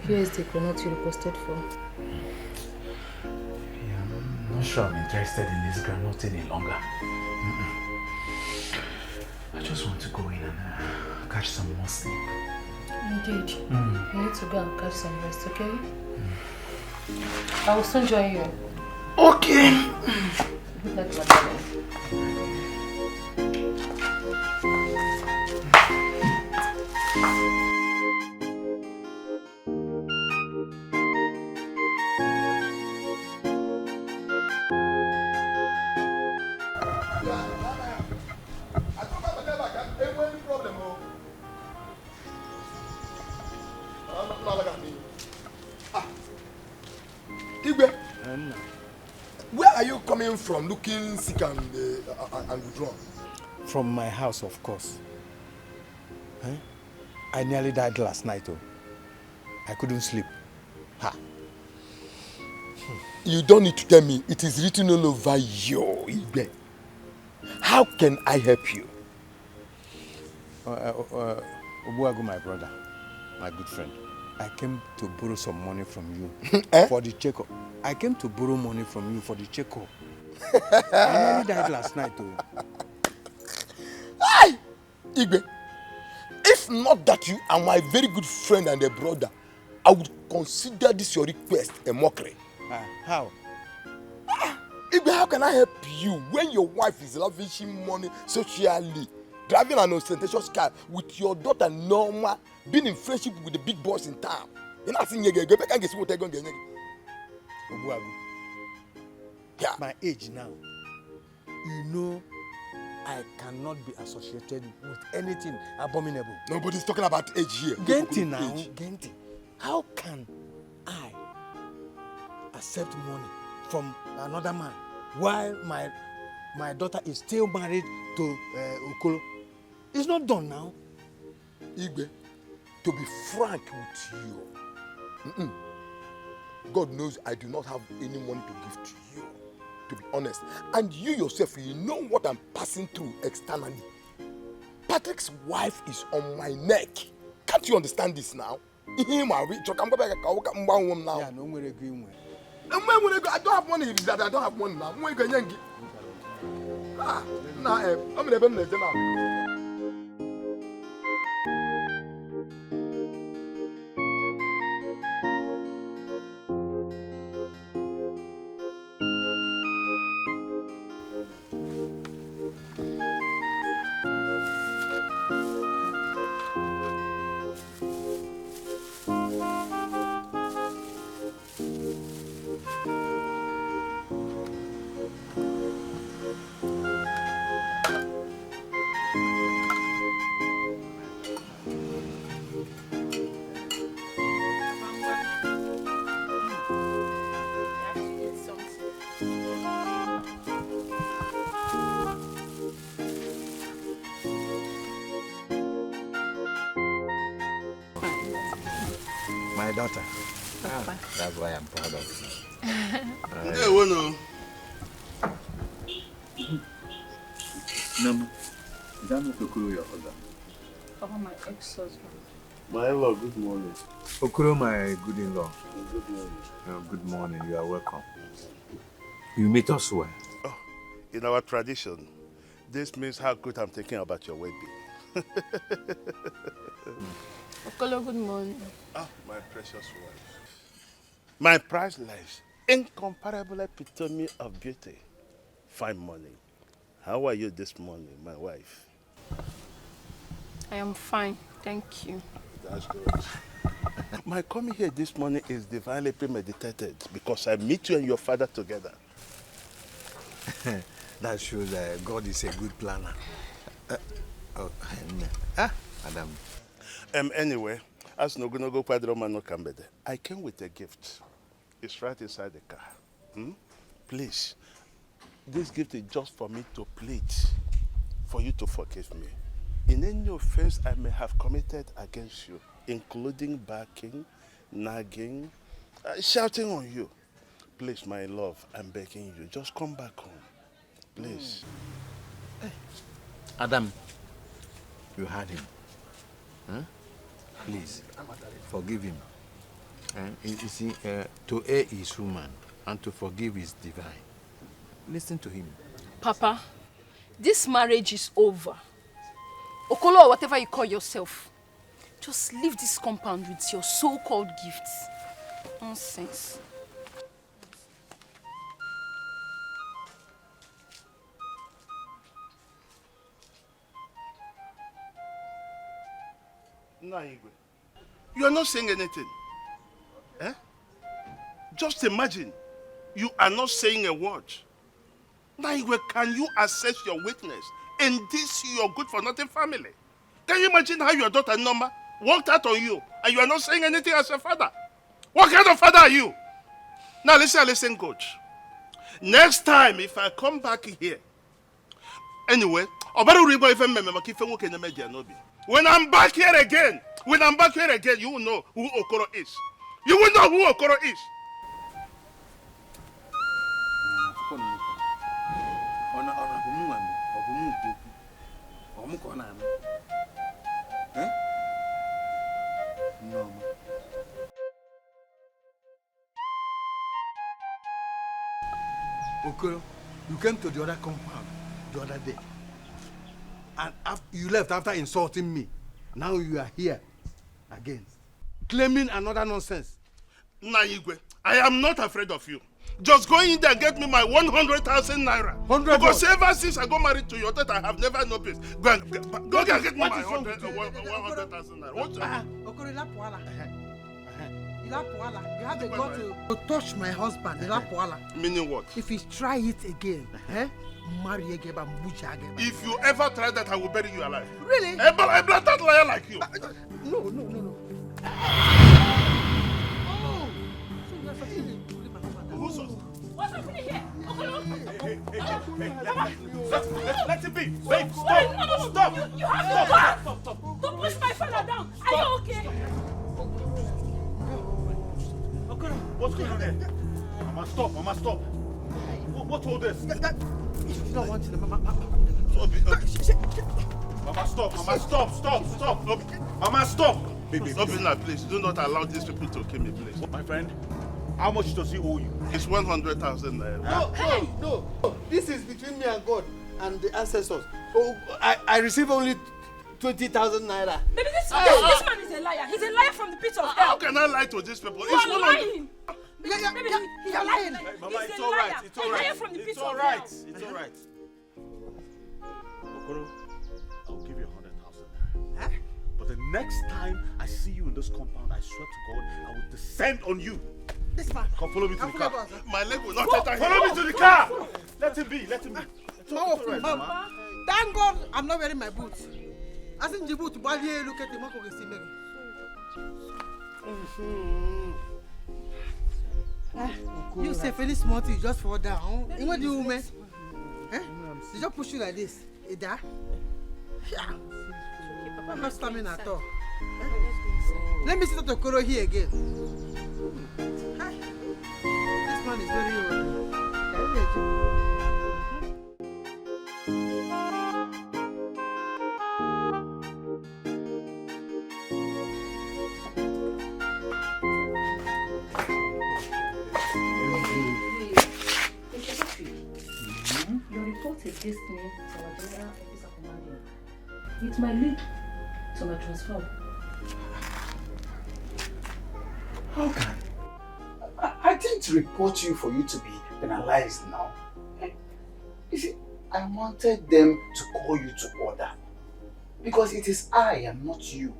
Here's the granite you requested for. Yeah, I'm not sure I'm interested in this granite any longer. I just want to go in and catch some more sleep. Indeed. You need to go and catch some rest, okay? I will soon join you. Okay. Good night, my darling. Where are you coming from looking sick and withdrawn? From my house, of course. I nearly died last night. I couldn't sleep. Ha. You don't need to tell me. It is written all over you, Igbe. How can I help you? Obuagu, my brother, my good friend, I came to borrow some money from you for the checkup. I came to borrow money from you for the checkup. I nearly died last night. Hey, Igbe, if not that you are my very good friend and a brother, I would consider this your request a mockery. How? Igbe, how can I help you when your wife is lavishing money socially, driving an ostentatious car with your daughter Norma, being in friendship with the big boss in town? You're not saying Obuagu, yeah. My age now, you know, I cannot be associated with anything abominable. Nobody's talking about age here. Genti now, Genti, how can I accept money from another man while my daughter is still married to Okolo? It's not done now. Igbe, to be frank with you, God knows I do not have any money to give to you, to be honest. And you yourself, you know what I'm passing through externally. Patrick's wife is on my neck. Can't you understand this now? Yeah, no, I don't have money. If that I don't have money now. I'm now. daughter. Papa. That's why I'm proud of you. Nnebe, is that not Okoro, your husband? Papa, my ex-husband. My in-law, good morning. Okoro, my good in-law. Good morning. Good morning, you are welcome. You meet us well. Oh, in our tradition, this means how good I'm thinking about your wedding. Okolo, good morning. Ah, my precious wife. My priceless, incomparable epitome of beauty. Fine morning. How are you this morning, my wife? I am fine, thank you. That's good. My coming here this morning is divinely premeditated because I meet you and your father together. That shows God is a good planner. Adam. Anyway, as Nogonogo Padromano Kambede, I came with a gift. It's right inside the car. Please, this gift is just for me to plead, for you to forgive me. In any offense I may have committed against you, including barking, nagging, shouting on you. Please, my love, I'm begging you, just come back home. Please. Adam, you heard him. Huh? Please, forgive him. You see, to err is human, and to forgive is divine. Listen to him. Papa, this marriage is over. Okolo, or whatever you call yourself, just leave this compound with your so-called gifts. Nonsense. You are not saying anything. Eh? Just imagine, you are not saying a word. Naigwe, can you assess your weakness in this your good-for-nothing family? Can you imagine how your daughter Nnebe walked out on you and you are not saying anything as a father? What kind of father are you? Now listen, coach. Next time, if I come back here, anyway, when I'm back here again, you will know who Okoro is. You will know who Okoro is. Okoro, you came to the other compound the other day. And you left after insulting me. Now you are here again, claiming another nonsense. Naigwe, I am not afraid of you. Just go in there and get me my 100,000 naira. 100 because ever since I got married to your daughter, I have never known peace. Go and get me my 100,000 naira. What's that? Okoro, you have the gut to touch my husband. Meaning what? If you try it again, if you ever try that, I will bury you alive. Really? A blatant liar like you. No. Oh! Who's us? What's happening here? Let it be. Babe, stop. You have to stop. Don't push my father down. Are you okay? What's going on there? Mama, stop. What's all this? You don't want to. Mama, stop. Mama, stop. Baby, stop it now, please. Do not allow these people to kill me, please. My friend, how much does he owe you? It's 100,000 naira. No. This is between me and God and the ancestors. Oh, I receive only 20,000 naira. Baby, this man is a liar. He's a liar from the pit of hell. How can I lie to these people? You are lying. You're lying. Mama, He's it's a all right. liar. It's all A liar right. from the pit It's of all right. hell. It's all right. Okoro, I'll give you 100,000. Huh? But the next time I see you in this compound, I swear to God, I will descend on you. This man. Come follow me to the car. My leg will not enter here. Follow me to the car. Let him be. It's all right, Mama. Thank God I'm not wearing my boots. I think the boot bali look at the mark of the You say any small thing, you just fall down. What do you mean? They just push you like this. I'm not standing at all. Let me sit at Okoro here again. Hi. This man is very old. Your report against me to our general officer commanding. It might lead to my transfer. How can? I didn't report you for you to be penalized now. You see, I wanted them to call you to order. Because it is I and not you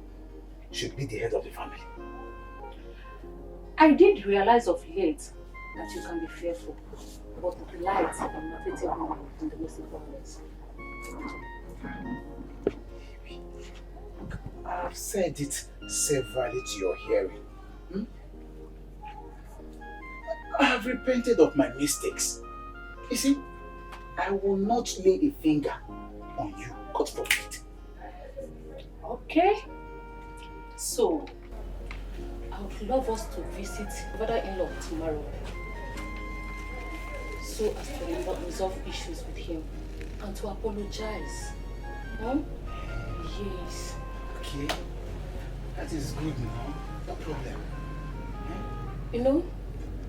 should be the head of the family. I did realize of late that you can be fearful, but the light and material woman in the most important. I've said it severally to your hearing. I have repented of my mistakes. You see, I will not lay a finger on you, God forbid. Okay. So, I would love us to visit brother-in-law tomorrow, so as to resolve issues with him and to apologize. Yes. Okay, that is good now. No problem. You know,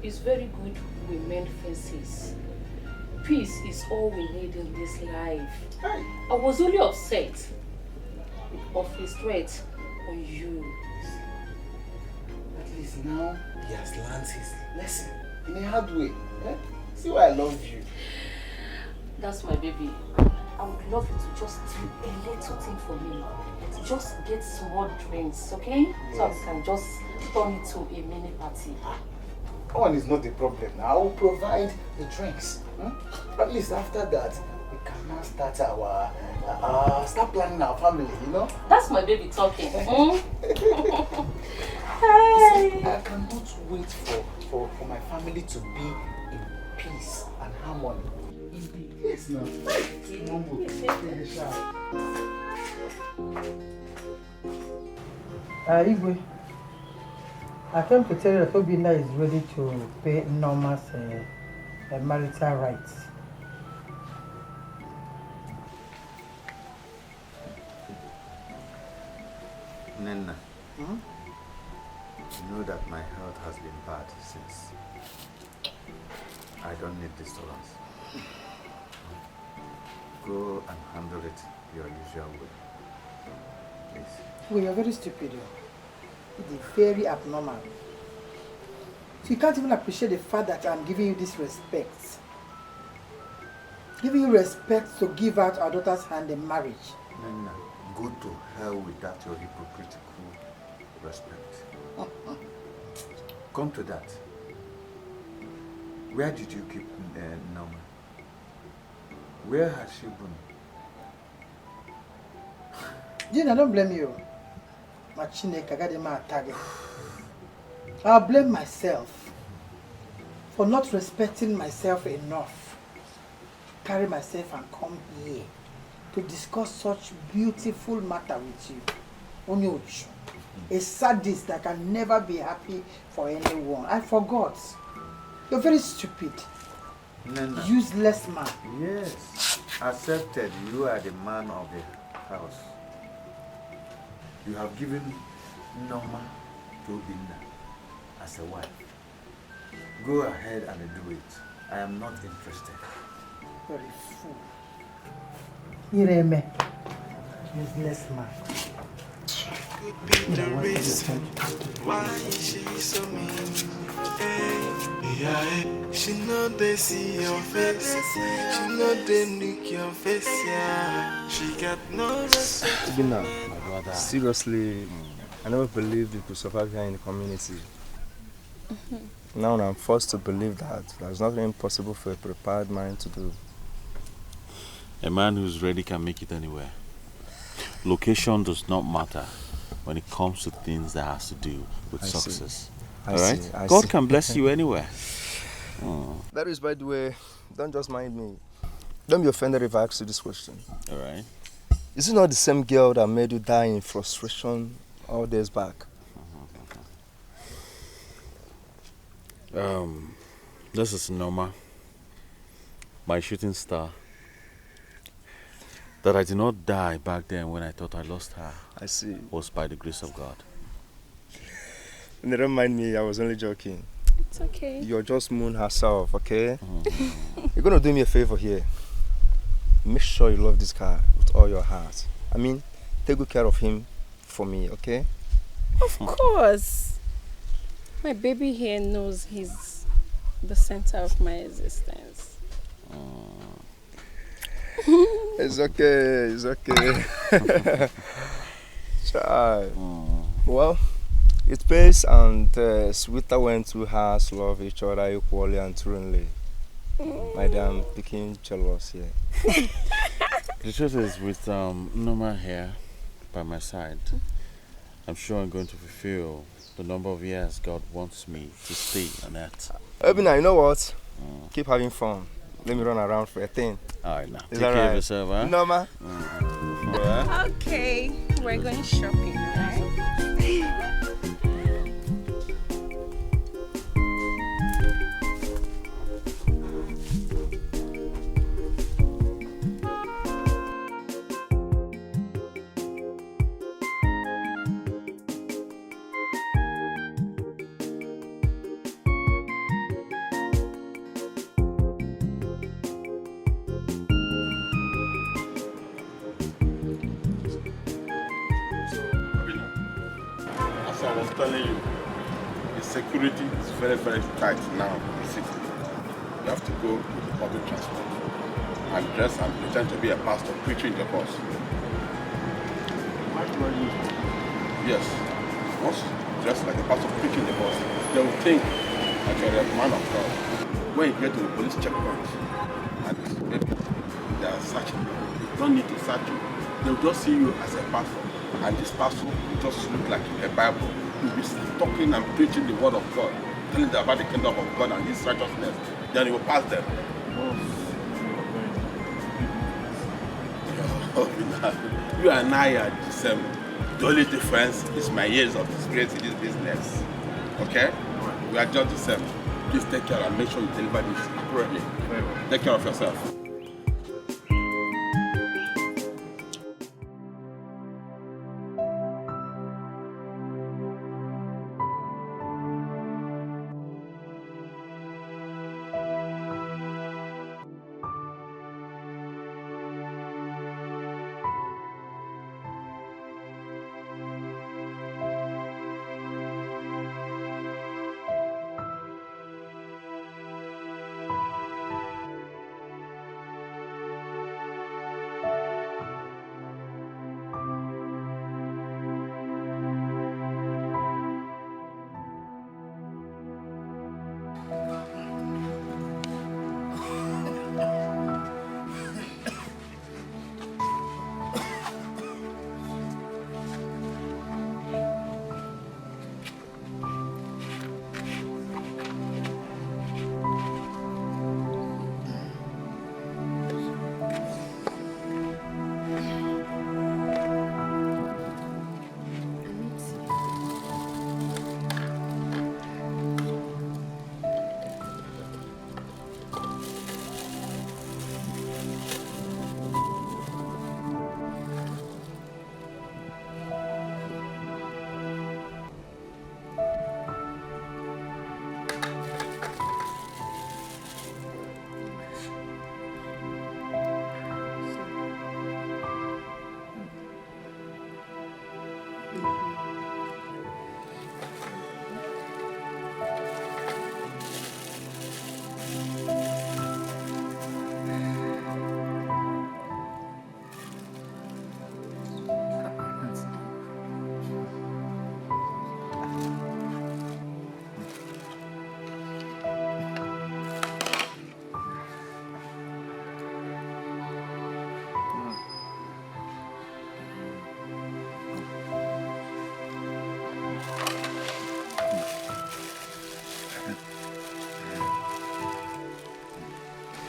it's very good we mend fences. Peace is all we need in this life. I was only upset of his threat on you. At least now he has learned his lesson in a hard way. See why I love you. That's my baby. I would love you to just do a little thing for me. Just get small drinks, okay? Yes. So I can just turn it to a mini party. That one is not the problem. I will provide the drinks. At least after that, we can now start start planning our family, you know? That's my baby talking. Hey. I cannot wait for my family to be in peace and harmony. Yes, no. Igwe, I came to tell you that Obina is ready to pay Norma's marital rights. Nena, you know that my health has been bad since. I don't need disturbance. Go and handle it your usual way. Please. Well, you're very stupid. It's very abnormal. So you can't even appreciate the fact that I'm giving you this respect. Giving you respect to give out our daughter's hand in marriage. Nena, go to hell with that your hypocritical respect. Come to that. Where did you keep Norma? Where has she been? Jane, I don't blame you. I'll blame myself for not respecting myself enough to carry myself and come here to discuss such beautiful matter with you. Onyochu, a sadist that can never be happy for anyone. I forgot. You're very stupid. Nena. Useless man. Yes. Accepted. You are the man of the house. You have given Norma to Obina as a wife. Go ahead and do it. I am not interested. Very fool. Ireme. Useless man. Could be the reason why she so mean. She know they see your face. She know they look your face. Yeah. She got no respect. Obina, my brother. Seriously, I never believed you could survive here in the community. Now I'm forced to believe that there's nothing impossible for a prepared mind to do. A man who's ready can make it anywhere. Location does not matter when it comes to things that has to do with success. Alright? God can bless you anywhere. That is, by the way, don't just mind me. Don't be offended if I ask you this question. Alright. Is it not the same girl that made you die in frustration all days back? This is Noma, my shooting star. That I did not die back then when I thought I lost her. I see. Was by the grace of God. Never mind me, I was only joking. It's okay. You're just Moon herself, okay? You're gonna do me a favor here. Make sure you love this guy with all your heart. I mean, take good care of him for me, okay? Of course. My baby here knows he's the center of my existence. It's okay, it's okay. Child. Well, it pays and sweeter when two hearts love each other equally and truly. My damn, picking jealous here. The truth is, with Noma here by my side, I'm sure I'm going to fulfill the number of years God wants me to stay on earth. Obina, you know what? Keep having fun. Let me run around for a thing. Alright, now. Is Take that care right? of yourself, huh? Noma. Okay, we're going shopping, right? As I was telling you, the security is very, very tight now in the city. You have to go with public transport and dress and pretend to be a pastor preaching the bus. Yes. Once you dress like a pastor preaching the bus, they will think that you're a man of God. When you get to the police checkpoint and maybe they are searching you, they don't need to search you. They will just see you as a pastor. And this pastor will just look like a Bible. He'll be talking and preaching the word of God, telling them about the kingdom of God and his righteousness. Then he will pass them. You and I are the same. The only difference is my years of experience in this business. Okay? We are just the same. Please take care and make sure you deliver this accurately. Take care of yourself.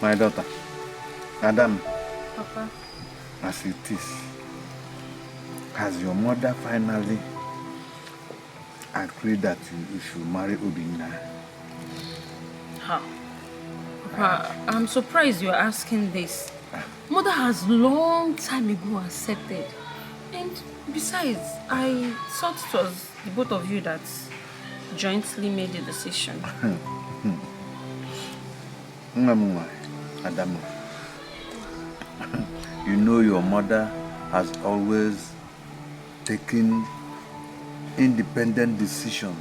My daughter, Adam, Papa. as it is, has your mother finally agreed that you should marry Obinna? Papa, I'm surprised you're asking this. Mother has long time ago accepted. And besides, I thought it was the both of you that jointly made the decision. Adamu, you know your mother has always taken independent decision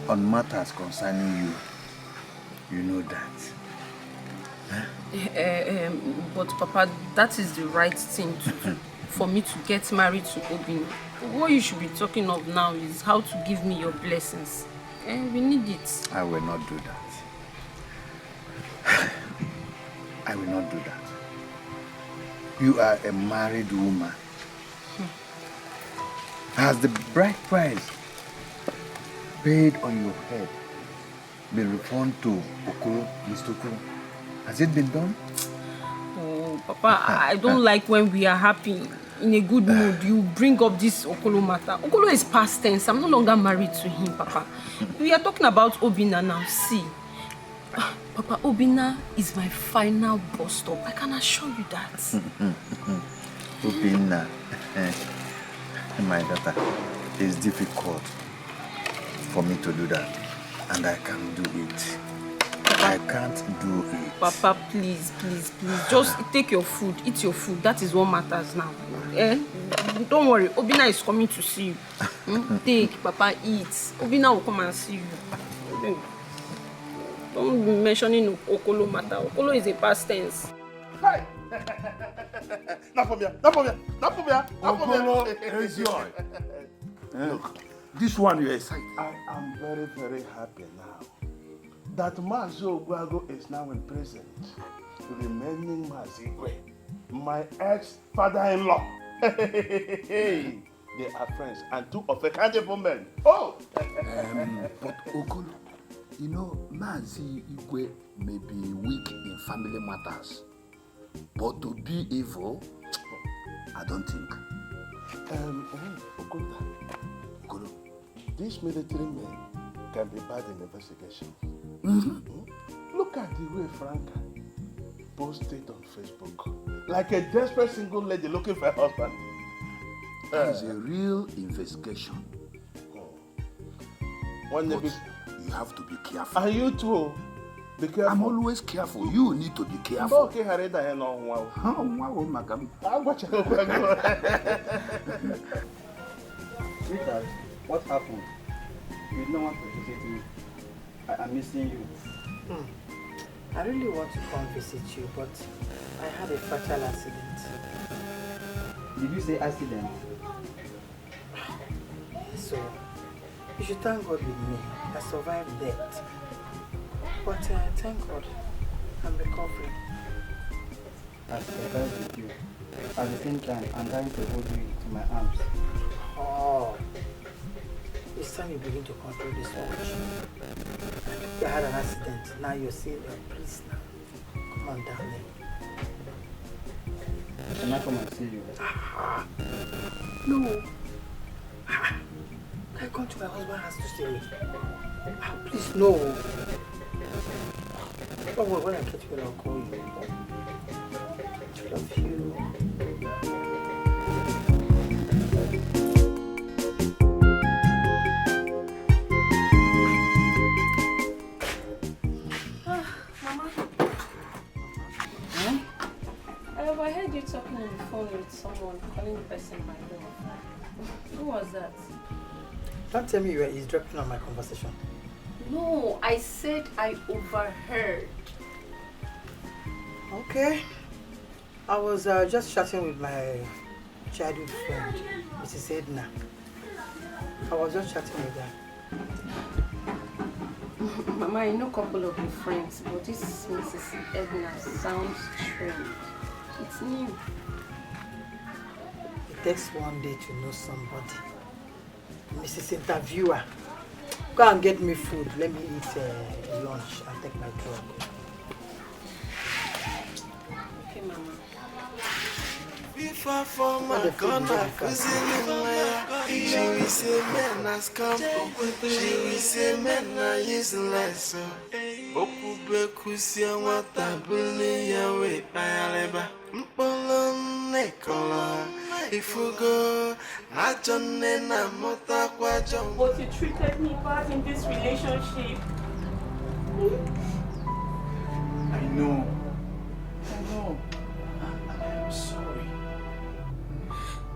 on matters concerning you. You know that. But Papa, that is the right thing to do. For me to get married to Obin. What you should be talking of now is how to give me your blessings. We need it. I will not do that. I will not do that. You are a married woman. Has the bride price paid on your head been returned to Okoro, Mr. Okoro? Has it been done? Oh, Papa, I don't like when we are happy, in a good mood, you bring up this Okolo matter. Okolo is past tense. I'm no longer married to him, Papa. We are talking about Obina now. See, Papa, Obina is my final bus stop. I can assure you that. Obina, my daughter, it's difficult for me to do that, and I can't do it. I can't do it. Papa, please, please, please. Just take your food. Eat your food. That is what matters now. Don't worry. Obina is coming to see you. Take, Papa, eat. Obina will come and see you. Don't be mentioning Okolo matter. Okolo is a past tense. Hey! Not for me. Not for me. Not for me. Not for me. Okolo is yours. Look, this one you're excited. I am very, very happy now that Mazo Ogwago is now in prison, remaining Mazigwe, my ex-father-in-law. They are friends and two of a tangible men. Oh! But Okolo, you know, Mazi Igwe may be weak in family matters, but to be evil, I don't think. Okolo, these military men can be bad in investigation. Look at the way Franca posted on Facebook, like a desperate single lady looking for a husband. It's a real investigation. But you have to be careful. And you too, be careful. I'm always careful. You need to be careful. Okay, Harida, I know. Wow, Magam. I'll watch it. Sweetheart, what happened? You did not want to visit me. I'm missing you. I really want to come visit you, but I had a fatal accident. Did you say accident? So, you should thank God with me. I survived death. But thank God, I'm recovering. I survived with you. At the same time, I'm trying to hold you to my arms. Oh, it's time you begin to control this watch. You had an accident. Now you're saying, please now. Come on, darling. Can I come and see you? No. Can I come to my husband's house to stay? Please, no. Don't worry, when I get you, I'll call you. I love you. I heard you talking on the phone with someone, calling the person by door. Who was that? Don't tell me you were eavesdropping on my conversation. No, I said I overheard. Okay. I was just chatting with my childhood friend, Mrs. Edna. I was just chatting with her. Mama, I know a couple of your friends, but this Mrs. Edna sounds strange. It's new. It takes one day to know somebody. Mrs. Interviewer, go and get me food. Let me eat lunch and take my drug. Okay, Mama. If I fall my gun, I'm cuisine she will say men as come. She will say men are useless. Boku igwe kusia nwata buli ya we payaleba mpolo nekola ifugo ajonne na mota kwa jon. But you treated me bad in this relationship. I know. I'm sorry.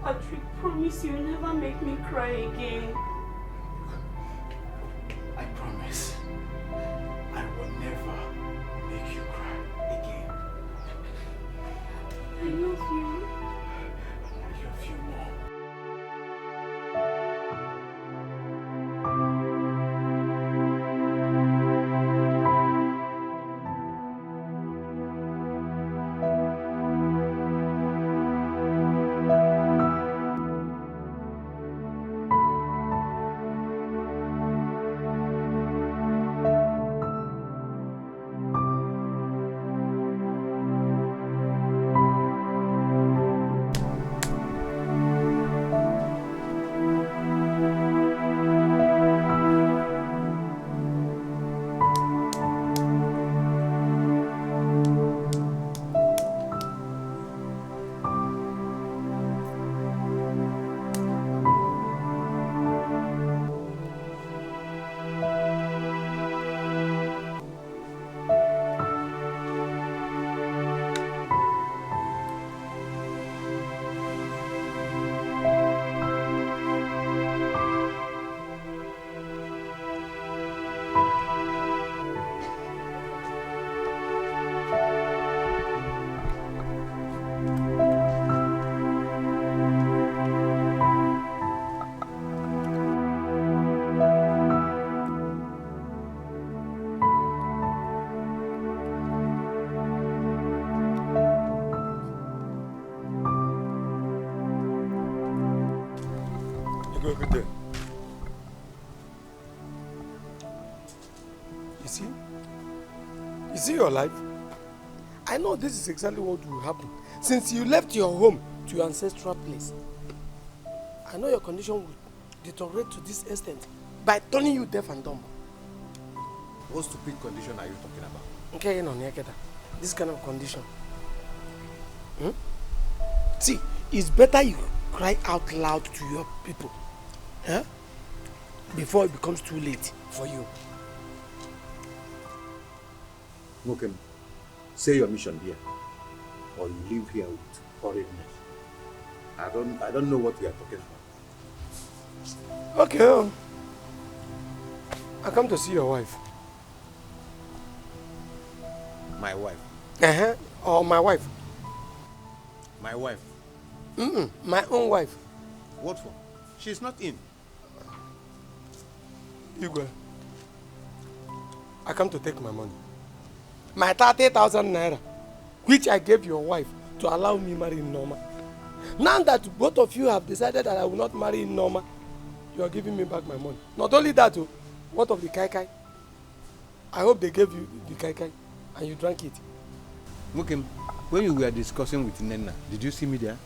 Patrick, promise you'll never make me cry again. I promise. I will never make you cry again. I love you. I love you more. Good day. You see your life? I know this is exactly what will happen. Since you left your home to your ancestral place, I know your condition will deteriorate to this extent by turning you deaf and dumb. What stupid condition are you talking about? Okay, no, this kind of condition. See, it's better you cry out loud to your people, before it becomes too late for you. Okay, say your mission here, or you leave here with horribleness. I don't know what we are talking about. Okay, I come to see your wife. My wife? Or my wife. My wife? My own wife. What for? She's not in. Igwe, I come to take my money. My 30,000 naira, which I gave your wife to allow me marry Nnoma. Now that both of you have decided that I will not marry Nnoma, you are giving me back my money. Not only that, what of the kai kai? I hope they gave you the kai kai and you drank it. Mukim, when you were discussing with Nena, did you see me there?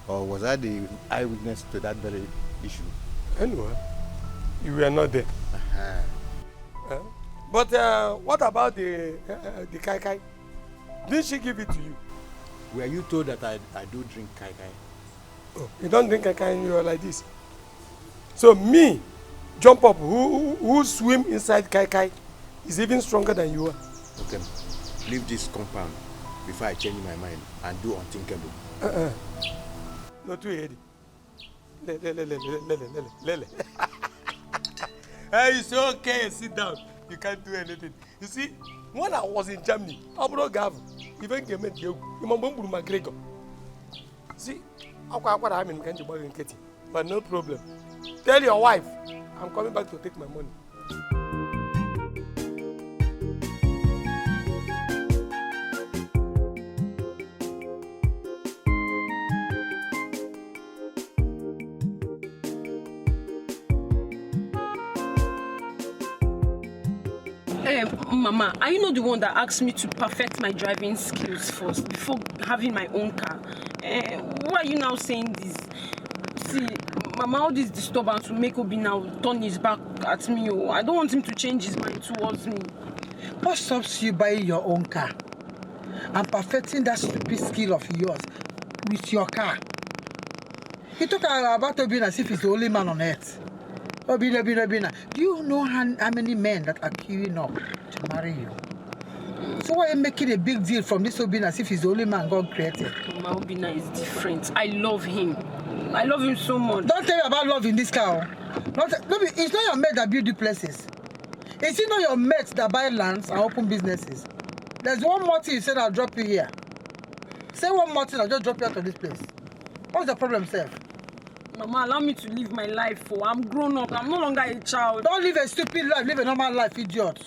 Or was I the eyewitness to that very issue? Anyway, you were not there. But what about the kai kai? Didn't she give it to you? Were you told that I do drink kai kai? Oh, you don't drink kai kai and you are like this. So me, jump up, who swim inside kai kai is even stronger than you are. Okay, leave this compound before I change my mind and do unthinkable. Not too heady. Lele. Hey, it's okay, sit down. You can't do anything. You see, when I was in Germany, Obio Gav, even came at you, McGregor. See, but no problem. Tell your wife, I'm coming back to take my money. Mama, are you not the one that asked me to perfect my driving skills first before having my own car? Why are you now saying this? See, Mama, all this disturbance will make Obi now turn his back at me. I don't want him to change his mind towards me. What stops you buying your own car and perfecting that stupid skill of yours with your car? He talk about Obio as if he's the only man on earth. Obina. Do you know how many men that are queuing up to marry you? So why are you making a big deal from this Obina as if he's the only man God created? Mama, Obina is different. I love him. I love him so much. Don't tell me about love in this car. It's not your mate that build the places. It's not your mates that buy lands and open businesses. There's one more thing you said I'll drop you here. Say one more thing, I'll just drop you out of this place. What's the problem, sir? Mama, allow me to live my life. I'm grown up. I'm no longer a child. Don't live a stupid life. Live a normal life, idiot.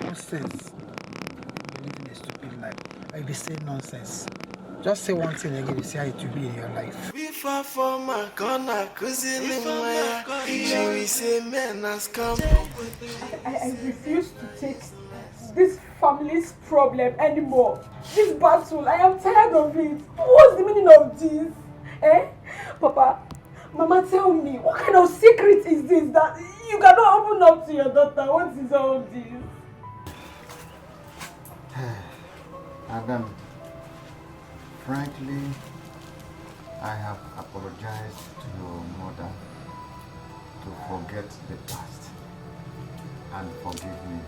Nonsense. You're living a stupid life. I'll be saying nonsense. Just say one thing again, you see how it will be in your life. We far from my corner, cousin in my we say men has come. I refuse to take this family's problem anymore. This battle, I am tired of it. What's the meaning of this? Eh? Papa, Mama, tell me, what kind of secret is this that you cannot open up to your daughter? What is all this? Adam, frankly, I have apologized to your mother to forget the past and forgive me,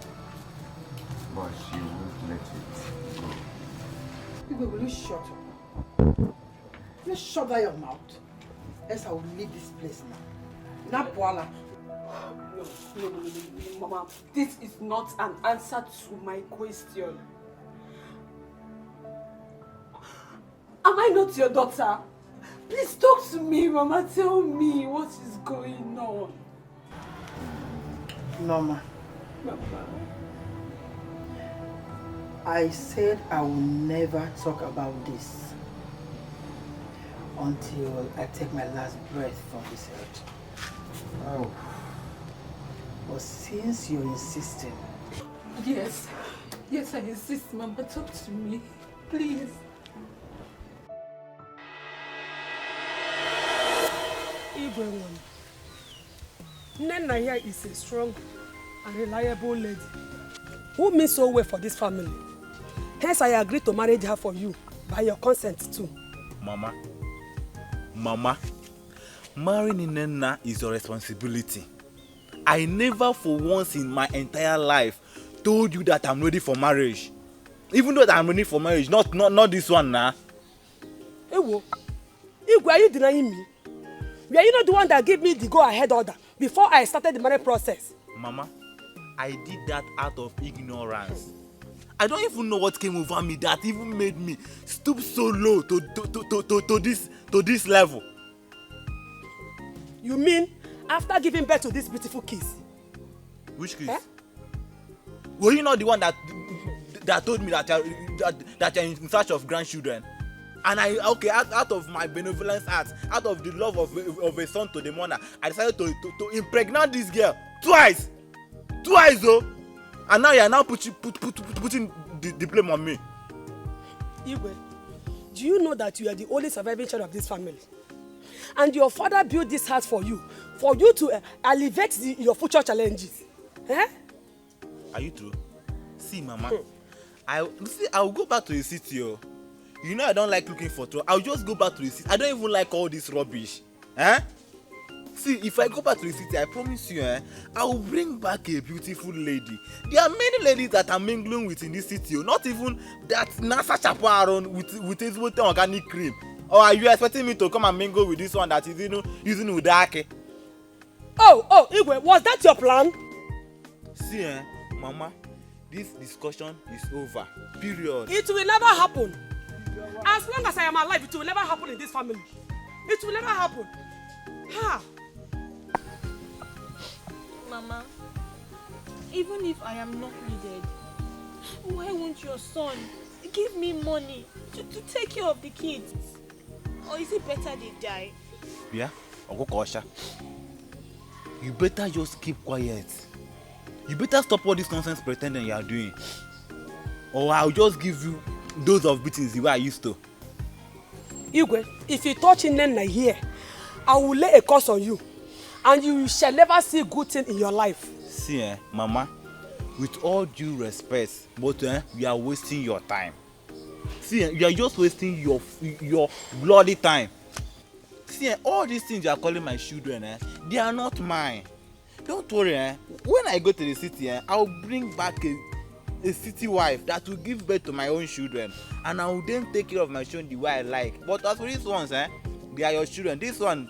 but she won't let it go. Igwe, will you shut up? Just shut down your mouth. Else I will leave this place now. Napwala. No, Mama. This is not an answer to my question. Am I not your daughter? Please talk to me, Mama. Tell me what is going on. Norma. Mama. I said I will never talk about this until I take my last breath from this earth. Oh. But since you're insisting... Yes, I insist, Mama. Talk to me, please. Igwe, Nnenna here is a strong and reliable lady who means so well for this family. Hence, I agreed to marry her for you by your consent too. Mama, marrying Nnenna is your responsibility. I never for once in my entire life told you that I'm ready for marriage. Even though I'm ready for marriage, not this one now. Ewo, Igwe, are you denying me? Were you not the one that gave me the go-ahead order before I started the marriage process? Mama, I did that out of ignorance. I don't even know what came over me that even made me stoop so low to this level. You mean after giving birth to this beautiful kids? Which kids? Eh? Were you not the one that told me that you're in search of grandchildren? And out of my benevolence heart, out of the love of a son to the mother, I decided to impregnate this girl twice, oh. And now you are now putting the blame on me. Igwe, do you know that you are the only surviving child of this family? And your father built this house for you to alleviate your future challenges. Eh? Are you true? See, Mama, I will go back to the city. Oh. You know I don't like looking for trouble. I'll just go back to the city. I don't even like all this rubbish. Eh? See, if I go back to the city, I promise you, I will bring back a beautiful lady. There are many ladies that I'm mingling with in this city. Not even that Nasa chaperone with his organic cream. Or are you expecting me to come and mingle with this one that is using Udake? Oh, Igwe, was that your plan? See, Mama, this discussion is over. Period. It will never happen. As long as I am alive, it will never happen in this family. It will never happen. Ha! Mama, even if I am not needed, why won't your son give me money to take care of the kids? Or is it better they die? Yeah, Ogokosha. You better just keep quiet. You better stop all this nonsense pretending you are doing. Or I'll just give you dose of beatings the way I used to. Igwe, if you touch Nnenna here, I will lay a curse on you. And you shall never see good thing in your life. See, Mama, with all due respect, but you are wasting your time. See, you are just wasting your bloody time. See, all these things you are calling my children, they are not mine. Don't worry, when I go to the city, I'll bring back a city wife that will give birth to my own children, and I will then take care of my children the way I like. But as for these ones, they are your children. This one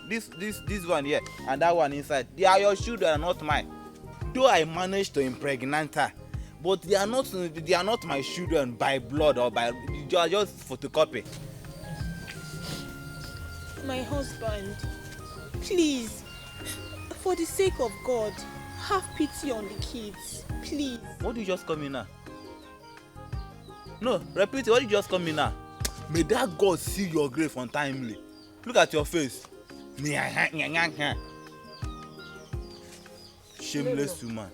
here, and that one inside, they are your children and not mine. Though I managed to impregnate her, but they are not my children by blood or by, they are just photocopy. My husband, please, for the sake of God, have pity on the kids, please. What did you just come in now? No, repeat it. What did you just come in now? May that God see your grave untimely. Look at your face. Shameless woman.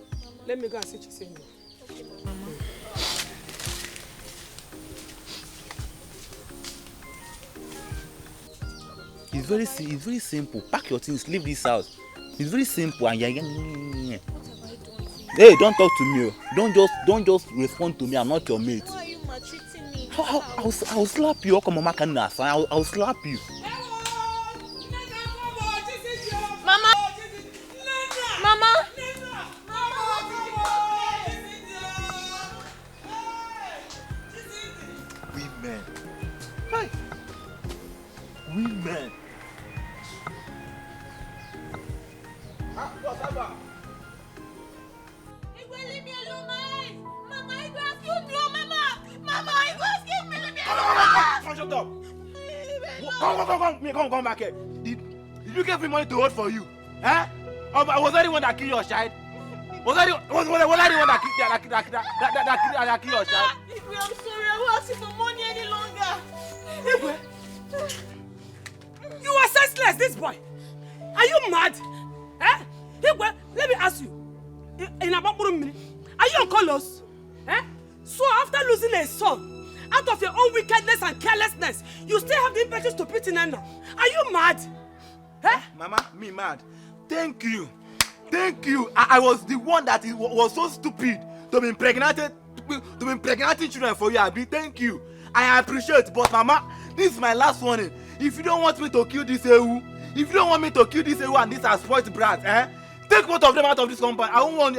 Let me go and see Chinenye. Okay, Mama. It's very simple. Pack your things, leave this house. It's very simple. And hey, don't talk to me. Don't just respond to me. I'm not your mate. Why are you maltreating me? I'll slap you. I'll slap you. Mama. Mama. Women. Hi. Women. Leave me alone, Mama, excuse me, Mama, excuse me, leave me alone. Shut up. Come back here. Did you give me money to hold for you? Huh? Was I the one that killed your child? Was I the one that killed your child? I'm sorry, I won't ask you for money any longer. You are senseless, this boy. Are you mad? Let me ask you. In about 1 minute, are you on colors? So after losing a son, out of your own wickedness and carelessness, you still have the impetus to pity Nana. Are you mad? Mama, me mad. Thank you. I was the one that was so stupid to be impregnating children for you, Abi. Thank you. I appreciate, but Mama, this is my last warning. If you don't want me to kill this Ewu, and this are spoiled brats, take both of them out of this compound. I won't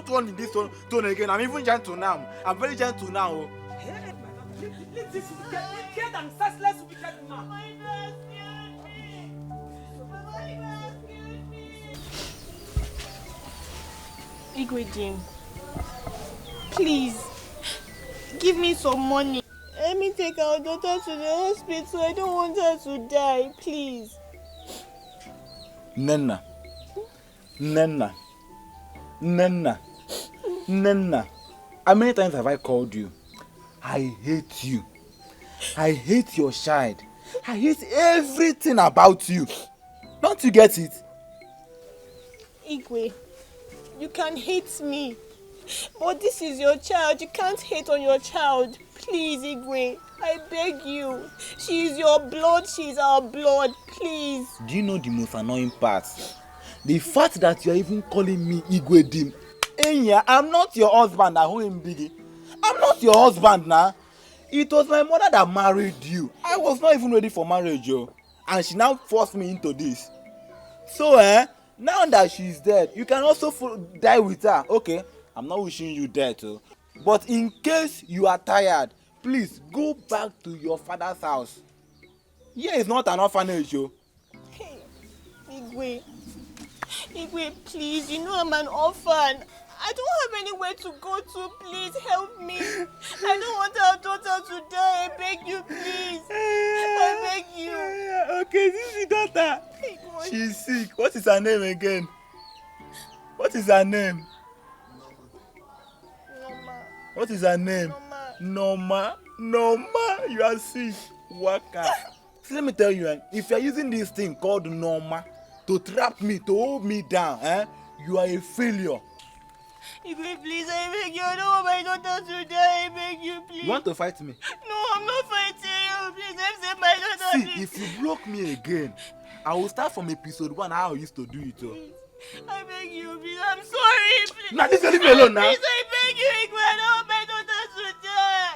want in this tone again. I'm even gentle now. I'm very gentle now. Leave this wicked and senseless wicked man. Igwe, please, give me some money. Let me take our daughter to the hospital. I don't want her to die, please. Nenna. How many times have I called you? I hate you. I hate your child. I hate everything about you. Don't you get it? Igwe, you can hate me, but this is your child. You can't hate on your child. Please, Igwe, I beg you. She is your blood. She is our blood. Please. Do you know the most annoying part? The fact that you are even calling me Igwe Dim. Enya, I'm not your husband. I'm not your husband now. It was my mother that married you. I was not even ready for marriage, yo. And she now forced me into this. So, now that she's dead, you can also die with her. Okay, I'm not wishing you death, too. But in case you are tired, please go back to your father's house. Here is not an orphanage, yo. Hey, Igwe, please, you know I'm an orphan. I don't have anywhere to go to. Please help me. I don't want our daughter to die. I beg you, please. I beg you. Okay, this is the daughter. She's sick. What is her name again? What is her name? What is her name? Noma. You are sick. Waka. So let me tell you, if you are using this thing called Noma to trap me, to hold me down, you are a failure. Igwe, please, I beg you. I don't want my daughter to die. I beg you, please. You want to fight me? No, I'm not fighting you. Please, I've saved my daughter. See, if you block me again, I will start from episode 1 how I used to do it. I beg you, please. I'm sorry, please. Now, this leave me alone now. Please, I beg you, Igwe. I don't want my daughter to die.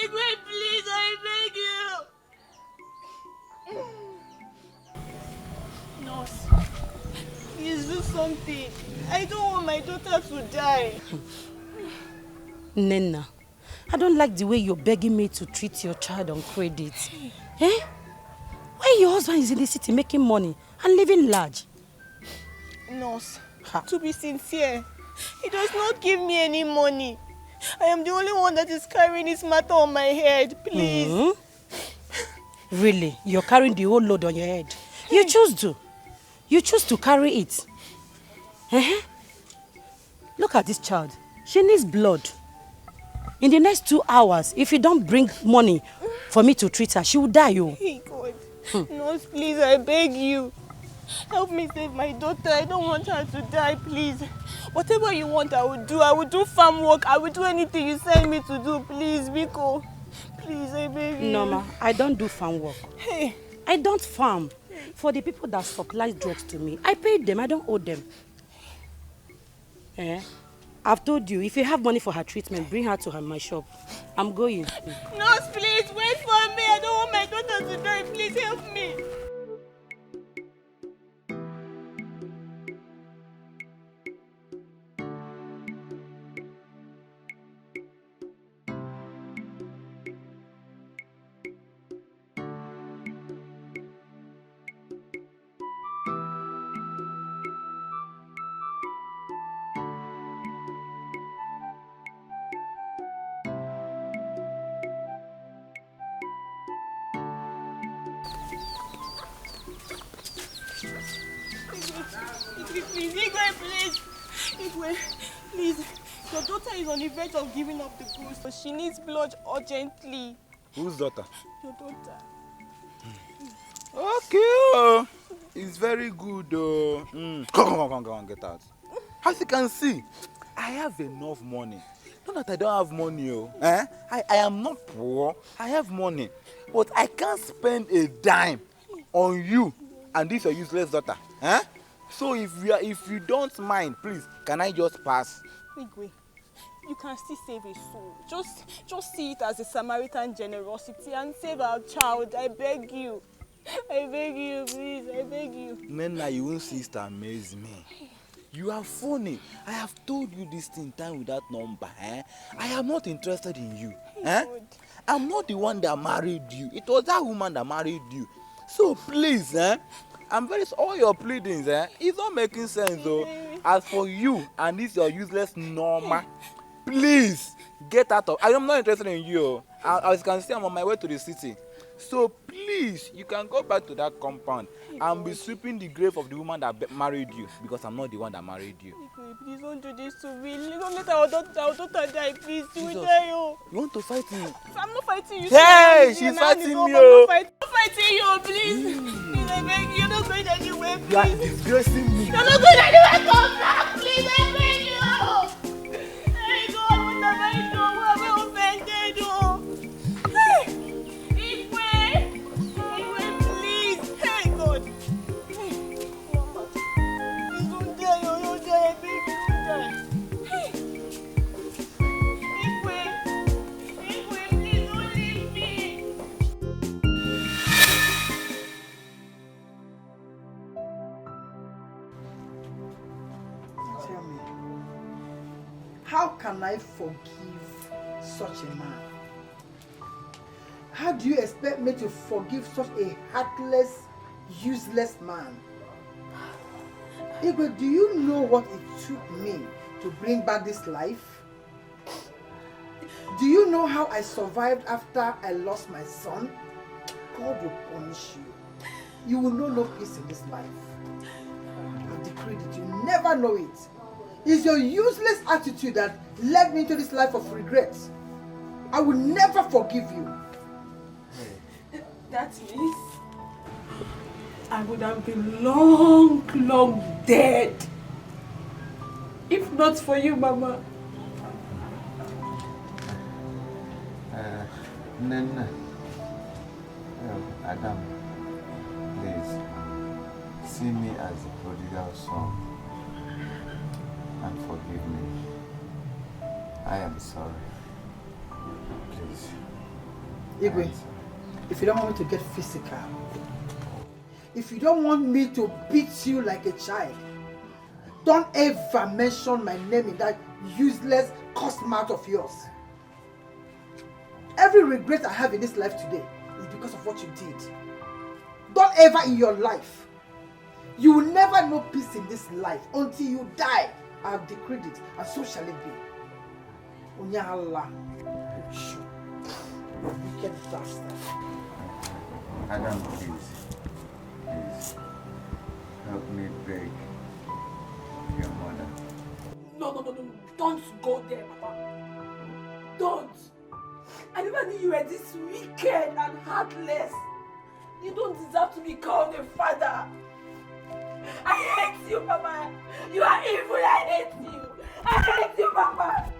Igwe, please, I beg you. Nurse, please do something. I don't want my daughter to die. Nena, I don't like the way you're begging me to treat your child on credit. Eh? Why your husband is in the city making money and living large? Nurse, to be sincere, he does not give me any money. I am the only one that is carrying this matter on my head, please. Really? You're carrying the whole load on your head? You choose to. You choose to carry it. Look at this child. She needs blood. In the next 2 hours, if you don't bring money for me to treat her, she will die. Hey God. Nurse, please, I beg you. Help me save my daughter. I don't want her to die, please. Whatever you want, I will do. I will do farm work. I will do anything you send me to do, please, Biko. Please, I beg you. No, ma, I don't do farm work. Hey. I don't farm. For the people that supply drugs to me, I paid them. I don't owe them. I've told you, if you have money for her treatment, bring her to my shop. I'm going. Nurse, please, wait for me. I don't want my daughter to die. Please help me. Please. Your daughter is on the verge of giving up the ghost, so she needs blood urgently. Whose daughter? Your daughter. Okay, it's very good. Come on, get out. As you can see, I have enough money. Not that I don't have money, I am not poor. I have money, but I can't spend a dime on you and this your useless daughter. So if you don't mind, please, can I just pass? Igwe, you can still save a soul. Just see it as a Samaritan generosity and save our child. I beg you. I beg you, please. I beg you. Nena, you won't see it amaze me. You are funny. I have told you this thing time with that number. I am not interested in you. I'm not the one that married you. It was that woman that married you. So please, I'm very sorry. All your pleadings, it's not making sense though. As for you and this your useless Norma, please get out of. I am not interested in you. As you can see, I'm on my way to the city. So please, you can go back to that compound and be sweeping the grave of the woman that married you, because I'm not the one that married you. Please don't do this to me. Don't let our daughter die, please. She will die, You want to fight me? I'm not fighting you. Hey, she's fighting me, I'm not fighting you, please. Please, I beg you. You're not going anywhere, please. You are disgracing me. You're not going anywhere. Come back, please. I beg you. Hey, God, what have I done? What have I offended you? How can I forgive such a man? How do you expect me to forgive such a heartless, useless man? Igwe, do you know what it took me to bring back this life? Do you know how I survived after I lost my son? God will punish you. You will know no peace in this life. I decreed it. You never know it. It's your useless attitude that led me into this life of regret. I will never forgive you. That means I would have been long dead. If not for you, Mama. Nena, Adam, please, see me as the prodigal son and forgive me. I am sorry. Please. Igwe, if you don't want me to get physical, if you don't want me to beat you like a child, don't ever mention my name in that useless cuss mouth of yours. Every regret I have in this life today is because of what you did. Don't ever in your life. You will never know peace in this life until you die. I have decreed it, and so shall it be. Onyala, you wicked bastard. Adam, please. Please. Help me beg your mother. No. Don't go there, Papa. Don't. I never knew you were this wicked and heartless. You don't deserve to be called a father. I hate you, Papa. You are evil. I hate you. I hate you, Papa.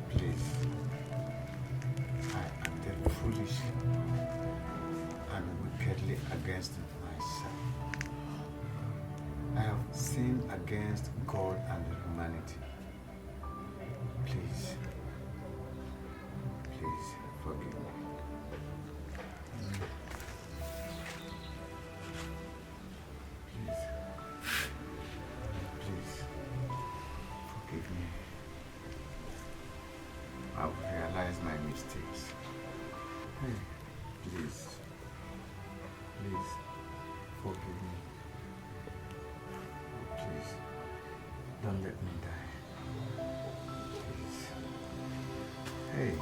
Please. I acted foolishly and wickedly against myself. I have sinned against God and humanity. Please. Please forgive me. Please forgive me. I've realized my mistakes. Hey, please forgive me. Please, don't let me die. Please. Hey,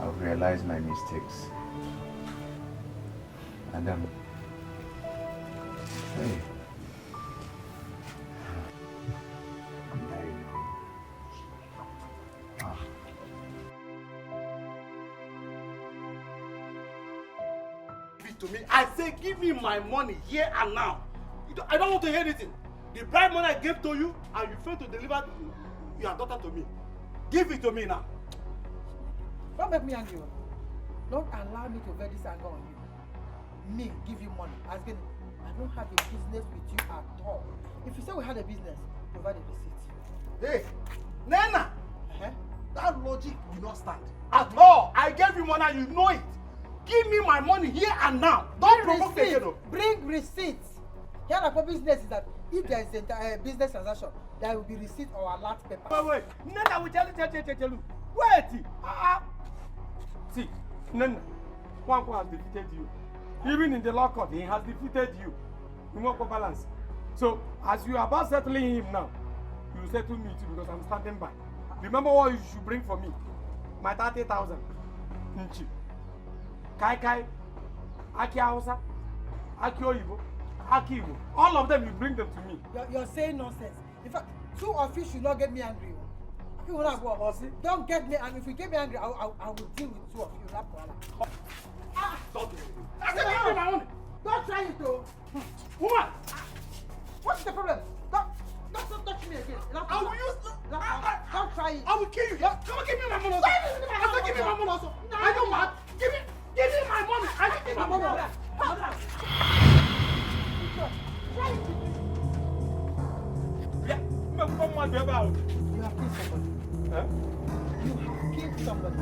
I've realized my mistakes. Adam. Hey. To me, I say give me my money here and now. I don't want to hear anything. The bribe money I gave to you and you failed to deliver your daughter to me. Give it to me now. Don't make me angry. Don't allow me to bear this anger on you. Me give you money. I don't have a business with you at all. If you say we had a business, provide a receipt. Hey, Nana! That logic will not stand. At all. I gave you money and you know it. Give me my money here and now. Don't provoke me again. Bring receipts. Here for business is that if there is a business transaction, there will be receipt or alert paper. Wait. Nana will tell you. Wait. See, Nana, Kwanko has defeated you. Even in the law court, he has defeated you. You want to balance. So, as you are about settling him now, you settle me too because I'm standing by. Remember what you should bring for me. My 30,000. Nchi. Kai, Aki Hausa, Aki Oyibo, Aki Igbo. All of them, you bring them to me. You're saying nonsense. In fact, two of you should not get me angry. Don't get me angry. If you get me angry, I will deal with two of you. Don't try it though. Woman! What's the problem? Don't touch me again. I will use don't try it. I will kill you. Come on, give me my money. I said give me my money also. I don't mind. Give me my money. I give me my money. Yeah, come on, baby. You have killed somebody. Huh? You have killed somebody.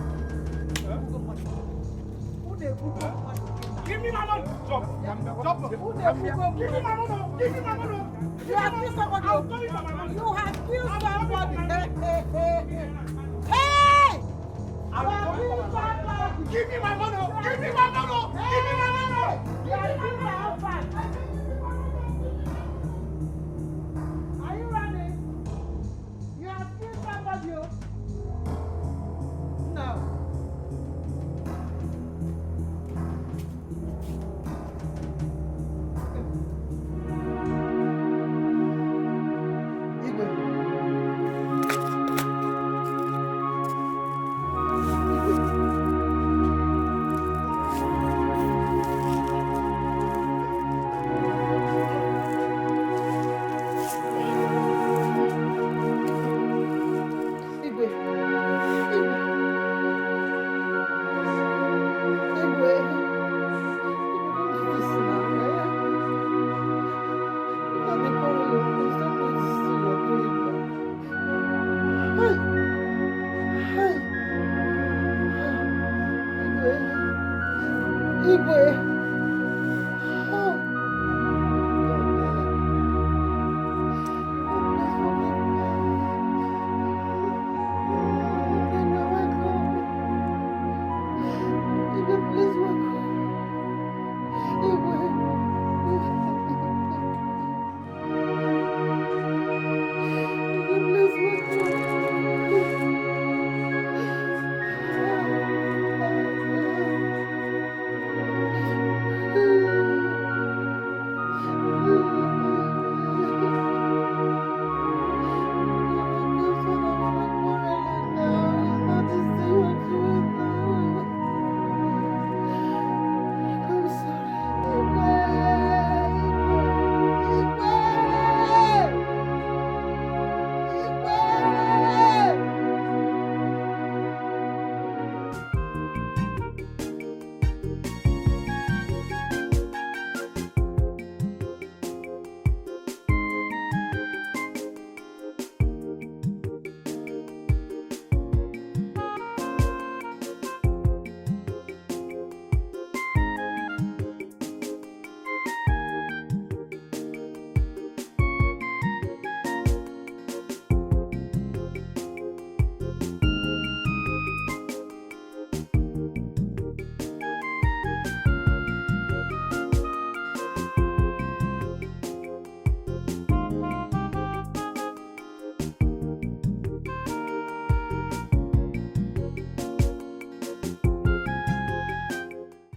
Give me my money. Stop. Give me my money. Give me my money. You have killed somebody. I'll tell you my money. You have killed somebody. Hey! Give me my money. Give me my money. Give me my money. You have killed my husband. Are you running? You have killed somebody. No. Igwe.